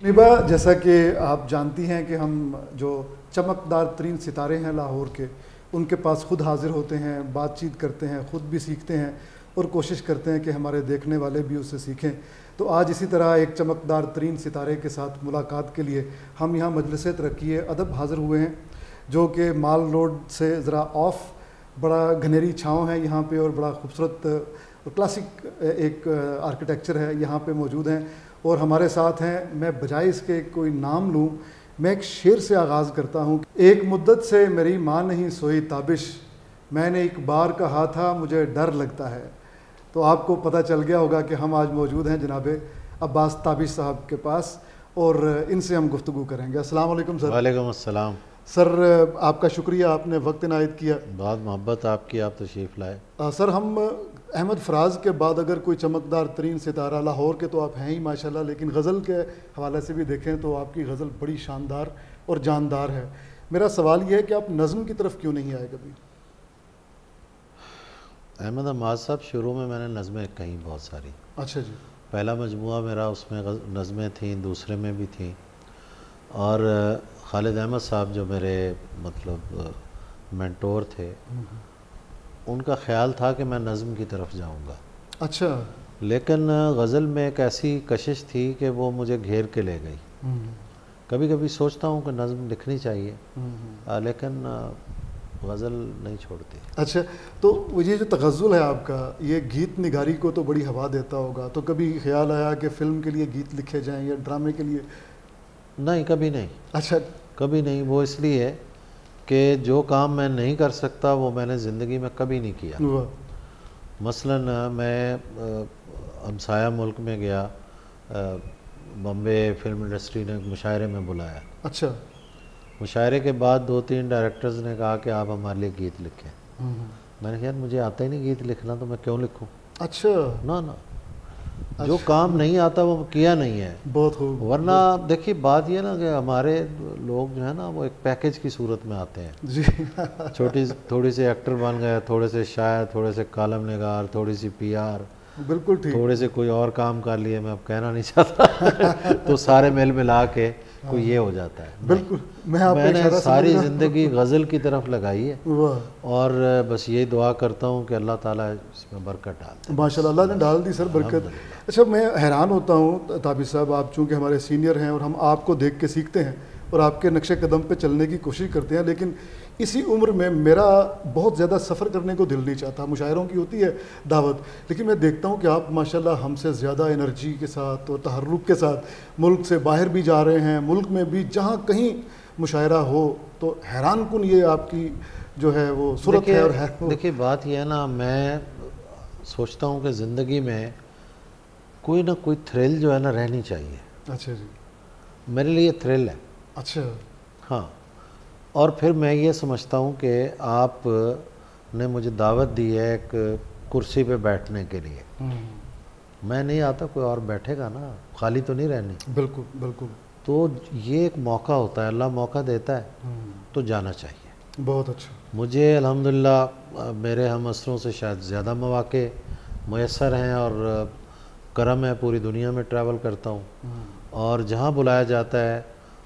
निबा, जैसा कि आप जानती हैं कि हम जो चमकदार तरीन सितारे हैं लाहौर के, उनके पास खुद हाजिर होते हैं, बातचीत करते हैं, ख़ुद भी सीखते हैं और कोशिश करते हैं कि हमारे देखने वाले भी उससे सीखें। तो आज इसी तरह एक चमकदार तरीन सितारे के साथ मुलाकात के लिए हम यहाँ मजलिस तरक्की अदब हाज़िर हुए हैं, जो कि माल रोड से ज़रा ऑफ, बड़ा घनेरी छाँव है यहाँ पे और बड़ा खूबसूरत क्लासिक एक आर्किटेक्चर है यहाँ पे मौजूद हैं। और हमारे साथ हैं, मैं बजाय इसके कोई नाम लूँ, मैं एक शेर से आगाज़ करता हूँ। एक मुद्दत से मेरी माँ नहीं सोई ताबिश, मैंने एक बार कहा था मुझे डर लगता है। तो आपको पता चल गया होगा कि हम आज मौजूद हैं जनाब अब्बास ताबिश साहब के पास और इनसे हम गुफ्तगू करेंगे। अस्सलाम वालेकुम सर। वालेकुम अस्सलाम सर, आपका शुक्रिया, आपने वक्त इनायत किया। बहुत मोहब्बत आपकी, आप तशरीफ़ लाए। सर, हम अहमद फराज के बाद अगर कोई चमकदार तरीन सितारा, लाहौर के तो आप हैं ही माशाल्लाह, लेकिन गज़ल के हवाले से भी देखें तो आपकी गज़ल बड़ी शानदार और जानदार है। मेरा सवाल यह है कि आप नज़म की तरफ क्यों नहीं आए कभी? अहमद हमाद साहब, शुरू में मैंने नज़में कहीं बहुत सारी। अच्छा जी। पहला मजमुआ मेरा, उसमें नज़में थीं, दूसरे में भी थीं। और खालिद अहमद साहब जो मेरे मतलब मेंटोर थे, उनका ख़्याल था कि मैं नज़म की तरफ जाऊंगा। अच्छा। लेकिन गज़ल में एक ऐसी कशिश थी कि वो मुझे घेर के ले गई। कभी कभी सोचता हूँ कि नज़म लिखनी चाहिए, लेकिन गज़ल नहीं छोड़ती। अच्छा, तो ये जो तग़ज़्ज़ुल है आपका, ये गीत निगारी को तो बड़ी हवा देता होगा, तो कभी ख्याल आया कि फ़िल्म के लिए गीत लिखे जाएँ या ड्रामे के लिए? नहीं, कभी नहीं। अच्छा, कभी नहीं। वो इसलिए कि जो काम मैं नहीं कर सकता वो मैंने ज़िंदगी में कभी नहीं किया। मसलन मैं हमसाया मुल्क में गया, बॉम्बे फिल्म इंडस्ट्री ने मुशायरे में बुलाया। अच्छा। मुशायरे के बाद 2-3 डायरेक्टर्स ने कहा कि आप हमारे लिए गीत लिखें। मैंने कहा यार मुझे आता ही नहीं गीत लिखना, तो मैं क्यों लिखूं? अच्छा। ना, जो काम नहीं आता वो किया नहीं है। बहुत खूब। वरना देखिए बात ये ना कि हमारे लोग जो है ना वो एक पैकेज की सूरत में आते हैं जी। थोड़ी सी एक्टर बन गए, थोड़े से शायर, थोड़े से कालम निगार, थोड़ी सी PR, बिल्कुल ठीक, थोड़े से कोई और काम कर लिए, मैं अब कहना नहीं चाहता तो सारे मेल मिला के कोई ये हो जाता है। बिल्कुल। मैंने सारी ज़िंदगी गज़ल की तरफ लगाई है और बस ये दुआ करता हूँ कि अल्लाह ताला इसमें बरकत डाल दे। माशाल्लाह, अल्लाह ने डाल दी सर बरकत। अच्छा, मैं हैरान होता हूँ ताबिश साहब, आप चूँकि हमारे सीनियर हैं और हम आपको देख के सीखते हैं और आपके नक्शे कदम पे चलने की कोशिश करते हैं, लेकिन इसी उम्र में मेरा बहुत ज़्यादा सफ़र करने को दिल नहीं चाहता। मुशायरों की होती है दावत, लेकिन मैं देखता हूँ कि आप माशाल्लाह हमसे ज़्यादा एनर्जी के साथ और तहर्रुक के साथ मुल्क से बाहर भी जा रहे हैं, मुल्क में भी जहाँ कहीं मुशायरा हो तो हैरान कुन ये आपकी जो है वो सूरत है। और देखिए बात यह है ना, मैं सोचता हूँ कि ज़िंदगी में कोई ना कोई थ्रिल जो है ना रहनी चाहिए। अच्छा जी। मेरे लिए थ्रिल है। अच्छा। हाँ, और फिर मैं ये समझता हूँ कि आप ने मुझे दावत दी है एक कुर्सी पे बैठने के लिए, मैं नहीं आता, कोई और बैठेगा ना, खाली तो नहीं रहनी। बिल्कुल बिल्कुल। तो ये एक मौका होता है, अल्लाह मौका देता है तो जाना चाहिए। बहुत अच्छा। मुझे अल्हम्दुलिल्लाह मेरे हम असरों से शायद ज़्यादा मौके मैसर हैं और करम है, पूरी दुनिया में ट्रैवल करता हूँ और जहाँ बुलाया जाता है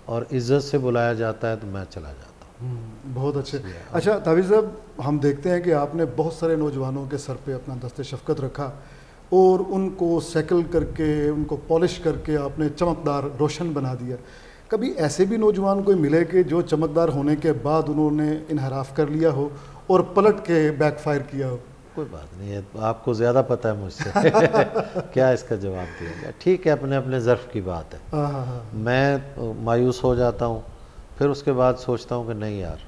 और इज़्ज़त से बुलाया जाता है तो मैं चला जाता हूँ। बहुत अच्छे। अच्छा ताबिश साहब, हम देखते हैं कि आपने बहुत सारे नौजवानों के सर पे अपना दस्ते शफ़क़त रखा और उनको सैकल करके, उनको पॉलिश करके आपने चमकदार रोशन बना दिया। कभी ऐसे भी नौजवान कोई मिले कि जो चमकदार होने के बाद उन्होंने इनहराफ कर लिया हो और पलट के बैकफायर किया हो? कोई बात नहीं है, आपको ज़्यादा पता है मुझसे क्या इसका जवाब दिया जाए। ठीक है, अपने अपने ज़र्फ़ की बात है। मैं मायूस हो जाता हूँ, फिर उसके बाद सोचता हूँ कि नहीं यार,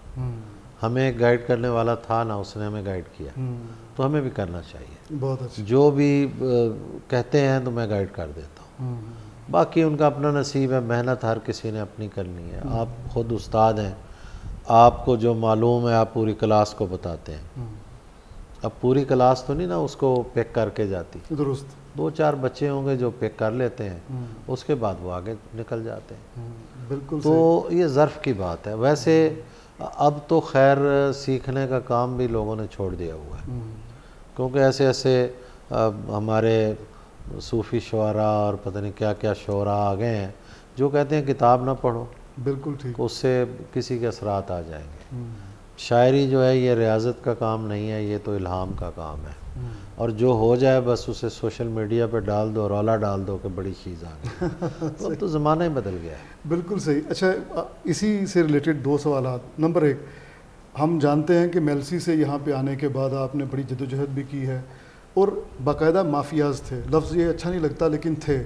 हमें गाइड करने वाला था ना, उसने हमें गाइड किया, तो हमें भी करना चाहिए। बहुत अच्छा। जो भी कहते हैं तो मैं गाइड कर देता हूँ, बाकी उनका अपना नसीब है, मेहनत हर किसी ने अपनी करनी है। आप खुद उस्ताद हैं, आपको जो मालूम है आप पूरी क्लास को बताते हैं। अब पूरी क्लास तो नहीं ना उसको पिक करके जाती, दुरुस्त। 2-4 बच्चे होंगे जो पिक कर लेते हैं, उसके बाद वो आगे निकल जाते हैं। बिल्कुल। तो ये ज़र्फ़ की बात है। वैसे अब तो खैर सीखने का काम भी लोगों ने छोड़ दिया हुआ है, क्योंकि ऐसे ऐसे हमारे सूफ़ी शुआरा और पता नहीं क्या क्या शुआरा आ गए हैं जो कहते हैं किताब ना पढ़ो। बिल्कुल ठीक। उससे किसी के असरात आ जाएंगे। शायरी जो है ये रियाजत का काम नहीं है, ये तो इल्हाम का काम है, और जो हो जाए बस उसे सोशल मीडिया पे डाल दो, रौला डाल दो कि बड़ी चीज़ आ गई। तो अब तो ज़माना ही बदल गया है। बिल्कुल सही। अच्छा, इसी से रिलेटेड 2 सवाल। नंबर 1, हम जानते हैं कि मेलसी से यहाँ पे आने के बाद आपने बड़ी जद्दोजहद भी की है, और बाकायदा माफियाज थे, लफ्ज़ ये अच्छा नहीं लगता लेकिन थे,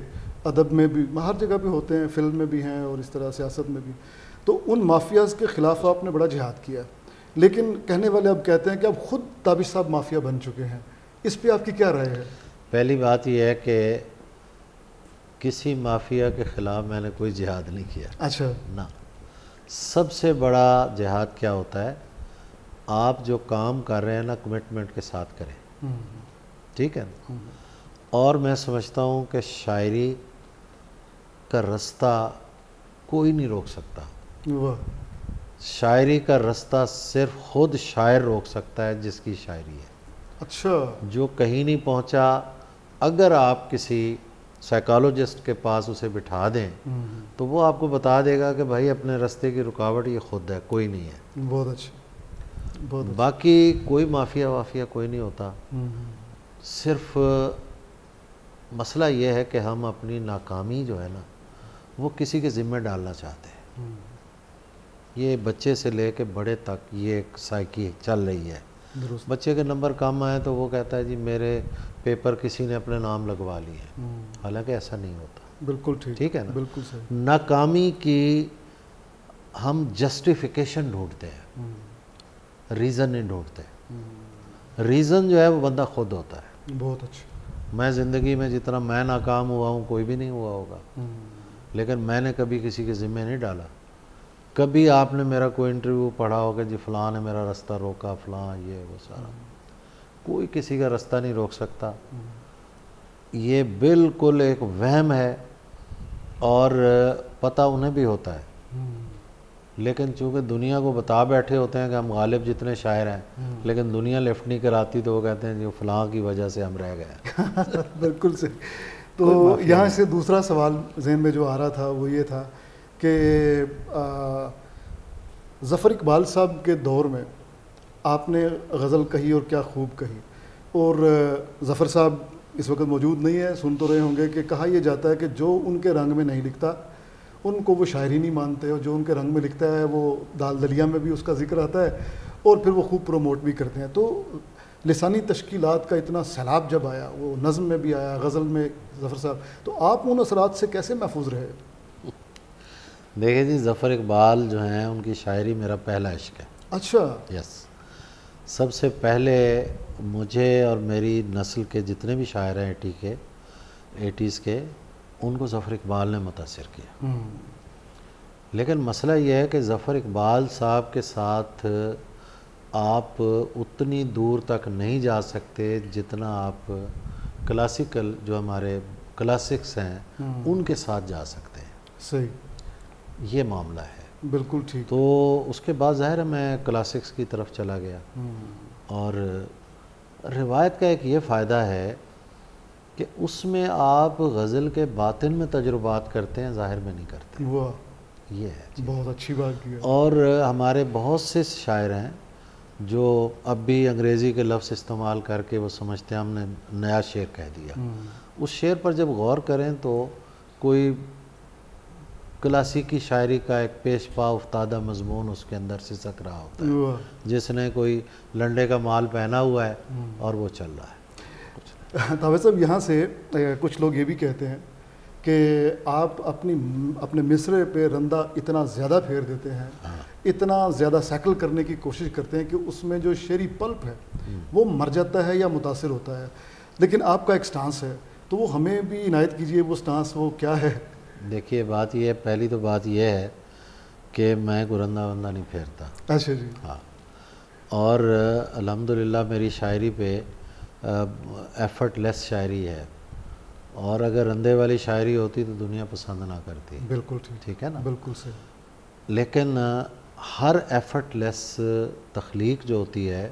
अदब में भी, हर जगह पे होते हैं, फिल्म में भी हैं और इस तरह सियासत में भी। तो उन माफियाज के ख़िलाफ़ आपने बड़ा जिहाद किया, लेकिन कहने वाले अब कहते हैं कि अब ख़ुद ताबिश साहब माफिया बन चुके हैं। इस पे आपकी क्या राय है? पहली बात यह है कि किसी माफिया के ख़िलाफ़ मैंने कोई जिहाद नहीं किया। अच्छा। ना, सबसे बड़ा जिहाद क्या होता है, आप जो काम कर रहे हैं ना कमिटमेंट के साथ करें, ठीक है ना। और मैं समझता हूँ कि शायरी का रास्ता कोई नहीं रोक सकता। वाह। शायरी का रास्ता सिर्फ खुद शायर रोक सकता है जिसकी शायरी है। अच्छा। जो कहीं नहीं पहुँचा, अगर आप किसी साइकोलॉजिस्ट के पास उसे बिठा दें तो वो आपको बता देगा कि भाई अपने रास्ते की रुकावट ये खुद है, कोई नहीं है। बहुत अच्छा, बहुत अच्छा। बाकी कोई माफिया वाफिया कोई नहीं होता। सिर्फ मसला ये है कि हम अपनी नाकामी जो है ना वो किसी के ज़िम्मे डालना चाहते हैं। ये बच्चे से लेके बड़े तक ये एक साइकी चल रही है। बच्चे के नंबर कम आए तो वो कहता है जी मेरे पेपर किसी ने अपने नाम लगवा लिए, हालांकि ऐसा नहीं होता। बिल्कुल ठीक। ठीक है ना। बिल्कुल सही। नाकामी की हम जस्टिफिकेशन ढूंढते हैं, रीज़न नहीं ढूंढते। रीज़न जो है वो बंदा खुद होता है। बहुत अच्छा। मैं ज़िंदगी में जितना मैं नाकाम हुआ हूँ कोई भी नहीं हुआ होगा, लेकिन मैंने कभी किसी के ज़िम्मे नहीं डाला। कभी आपने मेरा कोई इंटरव्यू पढ़ा होगा जी फ़लाँ ने मेरा रास्ता रोका, फ़लाँ ये वो सारा, कोई किसी का रास्ता नहीं रोक सकता। ये बिल्कुल एक वहम है और पता उन्हें भी होता है, लेकिन चूँकि दुनिया को बता बैठे होते हैं कि हम गालिब जितने शायर हैं, लेकिन दुनिया लिफ्ट नहीं कराती तो वो कहते हैं जी फ़लाँ की वजह से हम रह गए। बिल्कुल सही। तो यहाँ से दूसरा सवाल ज़हन में जो आ रहा था वो ये था कि ज़फ़र इकबाल साहब के दौर में आपने गज़ल कही और क्या खूब कही, और ज़फ़र साहब इस वक्त मौजूद नहीं है, सुन तो रहे होंगे कि कहा यह जाता है कि जो उनके रंग में नहीं लिखता उनको वो शायरी नहीं मानते, और जो उनके रंग में लिखता है वो दाल दलिया में भी उसका जिक्र आता है और फिर वो खूब प्रमोट भी करते हैं। तो लिसानी तश्कीलात का इतना सैलाब जब आया, वो नज़्म में भी आया, गज़ल में, ज़फ़र साहब, तो आप उन असरात से कैसे महफूज रहे? देखिए जी, ज़फ़र इकबाल जो हैं उनकी शायरी मेरा पहला इश्क है। अच्छा। यस। सबसे पहले मुझे और मेरी नस्ल के जितने भी शायर हैं 80s के, उनको ज़फ़र इकबाल ने मुतासिर किया। लेकिन मसला यह है कि ज़फ़र इकबाल साहब के साथ आप उतनी दूर तक नहीं जा सकते जितना आप क्लासिकल जो हमारे क्लासिक्स हैं उनके साथ जा सकते हैं। सही। ये मामला है। बिल्कुल ठीक। तो उसके बाद ज़ाहिर है मैं क्लासिक्स की तरफ चला गया, और रिवायत का एक ये फ़ायदा है कि उसमें आप गज़ल के बातिन में तजुर्बात करते हैं, ज़ाहिर में नहीं करते। वाह, ये है। बहुत अच्छी बात की है। और हमारे बहुत से शायर हैं जो अब भी अंग्रेज़ी के लफ्ज़ इस्तेमाल करके वो समझते हैं हमने नया शेर कह दिया। उस शेर पर जब गौर करें तो कोई क्लासिकी शायरी का एक पेश पा उफ्तादा मजमून उसके अंदर सिसक रहा होता है, जिसने कोई लंडे का माल पहना हुआ है और वो चल रहा है। तावे साहब, यहाँ से कुछ लोग ये भी कहते हैं कि आप अपने मिसरे पे रंदा इतना ज़्यादा फेर देते हैं, इतना ज़्यादा सैकल करने की कोशिश करते हैं कि उसमें जो शेरी पल्प है वो मर जाता है या मुतासिर होता है, लेकिन आपका एक स्टांस है, तो वो हमें भी इनायत कीजिए, वो स्टांस वो क्या है? देखिए बात ये है, पहली तो बात ये है कि मैं गुरंदा वंदा नहीं फेरता। अच्छा जी। हाँ, और अल्हम्दुलिल्लाह मेरी शायरी पे एफर्टलेस शायरी है, और अगर रंदे वाली शायरी होती तो दुनिया पसंद ना करती। बिल्कुल ठीक है ना, बिल्कुल सही। लेकिन हर एफर्टलेस तख्लीक जो होती है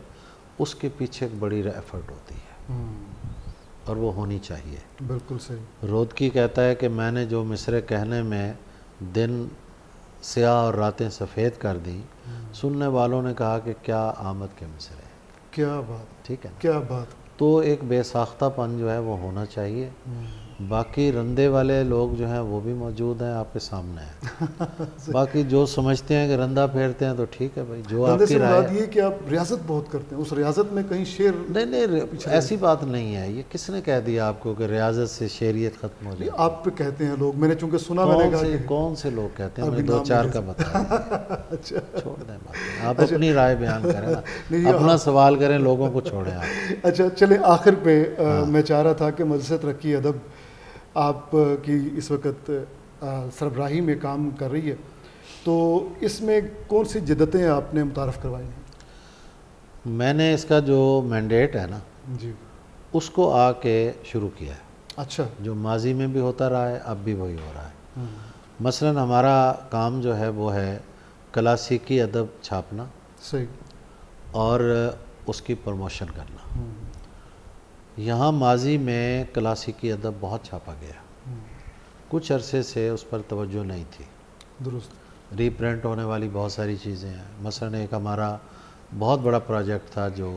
उसके पीछे एक बड़ी एफर्ट होती है और वो होनी चाहिए। बिल्कुल सही। रोदकी कहता है कि मैंने जो मिसरे कहने में दिन स्याह और रातें सफ़ेद कर दी, सुनने वालों ने कहा कि क्या आमद के मिसरे। क्या बात, ठीक है, क्या बात। तो एक बेसाख्तापन जो है वो होना चाहिए। बाकी रंदे वाले लोग जो हैं वो भी मौजूद हैं, आपके सामने हैं। बाकी जो समझते हैं कि रंदा फेरते हैं तो ठीक है भाई, जो आपकी राय है। ये कि आप रियासत बहुत करते हैं, उस रियासत में कहीं शेर नहीं, ऐसी बात नहीं है। ये किसने कह दिया आपको कि रियासत से शेरियत खत्म हो जाए? आप पे कहते हैं लोग, मैंने चूंकि सुना, कौन से लोग कहते हैं? दो चार का बताया। अच्छा, छोड़ दें बात, आप अपनी राय बयान करें ना, अपना सवाल करें, लोगों को छोड़ें आप। अच्छा चले, आखिर पे मैं चाह रहा था कि मजलिस तरक्की अदब आप की इस वक्त सरबराही में काम कर रही है, तो इसमें कौन सी जिद्दतें आपने मुतारफ़ करवाई हैं? मैंने इसका जो मैंडेट है ना जी, उसको आके शुरू किया है। अच्छा। जो माजी में भी होता रहा है, अब भी वही हो रहा है। मसलन हमारा काम जो है वो है क्लासिकी अदब छापना, सही, और उसकी प्रमोशन करना। यहाँ माजी में क्लासिकी अदब बहुत छापा गया, कुछ अरसे से उस पर तवज्जो नहीं थी। दुरुस्त। रीप्रिंट होने वाली बहुत सारी चीज़ें हैं। मसलन एक हमारा बहुत बड़ा प्रोजेक्ट था जो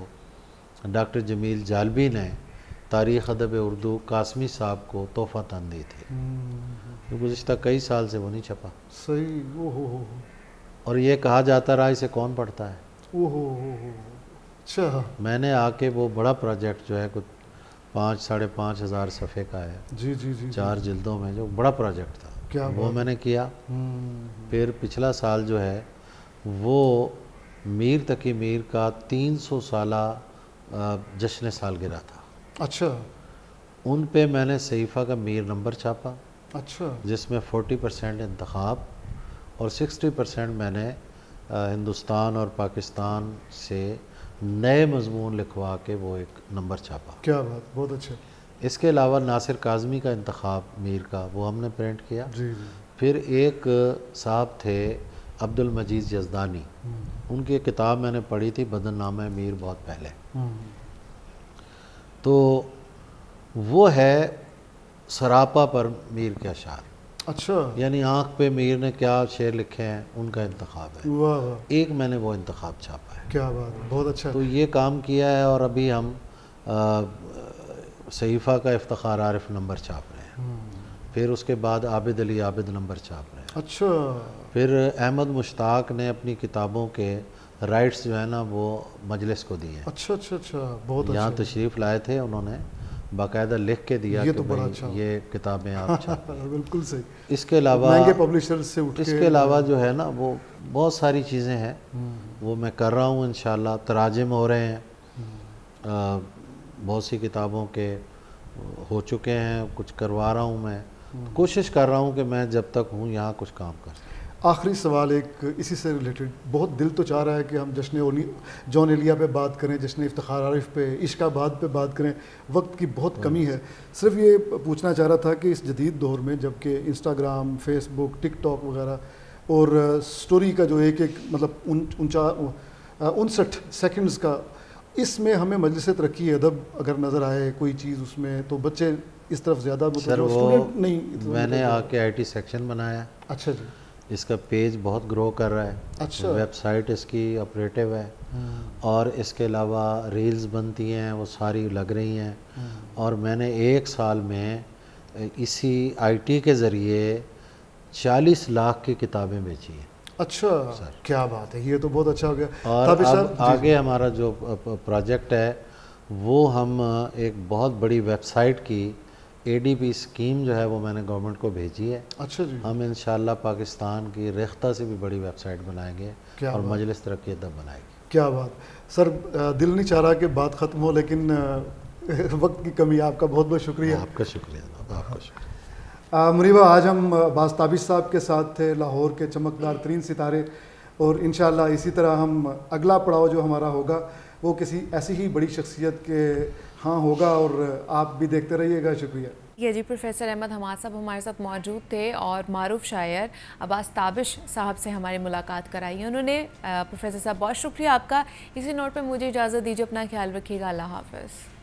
डॉक्टर जमील जालबी ने तारीख़ अदब उर्दू कासमी साहब को तोहफ़ा तन दी थी, जो गुज़िश्ता कई साल से वो नहीं छपा। सही। ओहो। और ये कहा जाता रहा इसे कौन पढ़ता है। ओहो। अच्छा। मैंने आके वो बड़ा प्रोजेक्ट जो है कुछ 5-5.5 हज़ार सफ़े का है, जी जी जी, 4 जिल्दों में, जो बड़ा प्रोजेक्ट था, क्या वो मैंने किया। फिर पिछला साल जो है वो मीर तकी मीर का 300 साला जश्न सालगिरह था। अच्छा। उन पे मैंने सहीफ़ा का मीर नंबर छापा। अच्छा। जिसमें 40% इंतखाब और 60% मैंने हिंदुस्तान और पाकिस्तान से नए मजमून लिखवा के वो एक नंबर छापा। क्या बात, बहुत अच्छा। इसके अलावा नासिर काज़मी का इंतखाब मीर का, वो हमने प्रिंट किया। जी जी। फिर एक साहब थे अब्दुल मजीद यज़दानी, उनकी एक किताब मैंने पढ़ी थी, बदननामा मीर, बहुत पहले। तो वो है सरापा पर मीर के अशार। अच्छा। यानी आँख पे मीर ने क्या शेर लिखे हैं उनका इंतखाब है। वाह वाह। एक मैंने वो इंतखाब छापा है। क्या बात, बहुत अच्छा। तो ये काम किया है, और अभी हम सहीफ़ा का इफ्तिखार आरिफ नंबर छाप रहे हैं। फिर उसके बाद आबिद अली आबिद नंबर छाप रहे हैं। अच्छा। फिर अहमद मुश्ताक ने अपनी किताबों के राइट्स जो है ना वो मजलिस को दिए हैं। अच्छा अच्छा अच्छा, बहुत अच्छा। यहाँ तशरीफ़ लाए थे, उन्होंने बाकायदा लिख के दिया ये कि तो बड़ा अच्छा। ये किताबें आप छापिए। बिल्कुल सही। इसके अलावा महंगे पब्लिशर से उठ के, इसके अलावा जो है ना वो बहुत सारी चीज़ें हैं, वो मैं कर रहा हूँ इंशाल्लाह। तराजिम हो रहे हैं, बहुत सी किताबों के हो चुके हैं, कुछ करवा रहा हूँ मैं। कोशिश कर रहा हूँ कि मैं जब तक हूँ यहाँ कुछ काम कर सकूँ। आखिरी सवाल एक इसी से रिलेटेड, बहुत दिल तो चाह रहा है कि हम जश्न जॉन एलिया पे बात करें, जश्न इफ्तिखार आरिफ पे, इश्काबाद पे बात करें, वक्त की बहुत कमी है। सिर्फ ये पूछना चाह रहा था कि इस जदीद दौर में जबकि इंस्टाग्राम, फेसबुक, टिकटॉक वगैरह और स्टोरी का जो एक मतलब 59 सेकंड्स का, इसमें हमें मजलिस तरक्की अदब अगर नज़र आए कोई चीज़ उसमें, तो बच्चे इस तरफ ज़्यादा स्टूडेंट नहीं। मैंने आके IT सेक्शन बनाया। अच्छा जी। इसका पेज बहुत ग्रो कर रहा है। अच्छा। वेबसाइट इसकी ऑपरेटिव है, और इसके अलावा रील्स बनती हैं, वो सारी लग रही हैं। और मैंने 1 साल में इसी IT के ज़रिए 40 लाख की किताबें बेची हैं। अच्छा सर, क्या बात है, ये तो बहुत अच्छा हो गया। और अब आगे हमारा जो प्रोजेक्ट है वो हम एक बहुत बड़ी वेबसाइट की ADP स्कीम जो है वो मैंने गवर्नमेंट को भेजी है। अच्छा जी। हम इंशाल्लाह पाकिस्तान की रेख्ता से भी बड़ी वेबसाइट बनाएंगे और मजलिस तरक्की अदब बनाएगी। क्या बात सर, दिल नहीं चाह रहा कि बात ख़त्म हो, लेकिन वक्त की कमी। आपका बहुत बहुत शुक्रिया। आपका शुक्रिया जनाब, आपका शुक्रिया। मुनीबा, आज हम अब्बास ताबिश साहब के साथ थे, लाहौर के चमकदार तरीन सितारे, और इंशाल्लाह इसी तरह हम अगला पड़ाव जो हमारा होगा वो किसी ऐसी ही बड़ी शख्सियत के हाँ होगा, और आप भी देखते रहिएगा। शुक्रिया। ये जी प्रोफेसर अहमद हमाद साहब हमारे साथ मौजूद थे और मारूफ शायर अब्बास ताबिश साहब से हमारी मुलाकात कराई उन्होंने। प्रोफेसर साहब बहुत शुक्रिया आपका। इसी नोट पे मुझे इजाज़त दीजिए, अपना ख्याल रखिएगा। अल्लाह हाफ़िज़।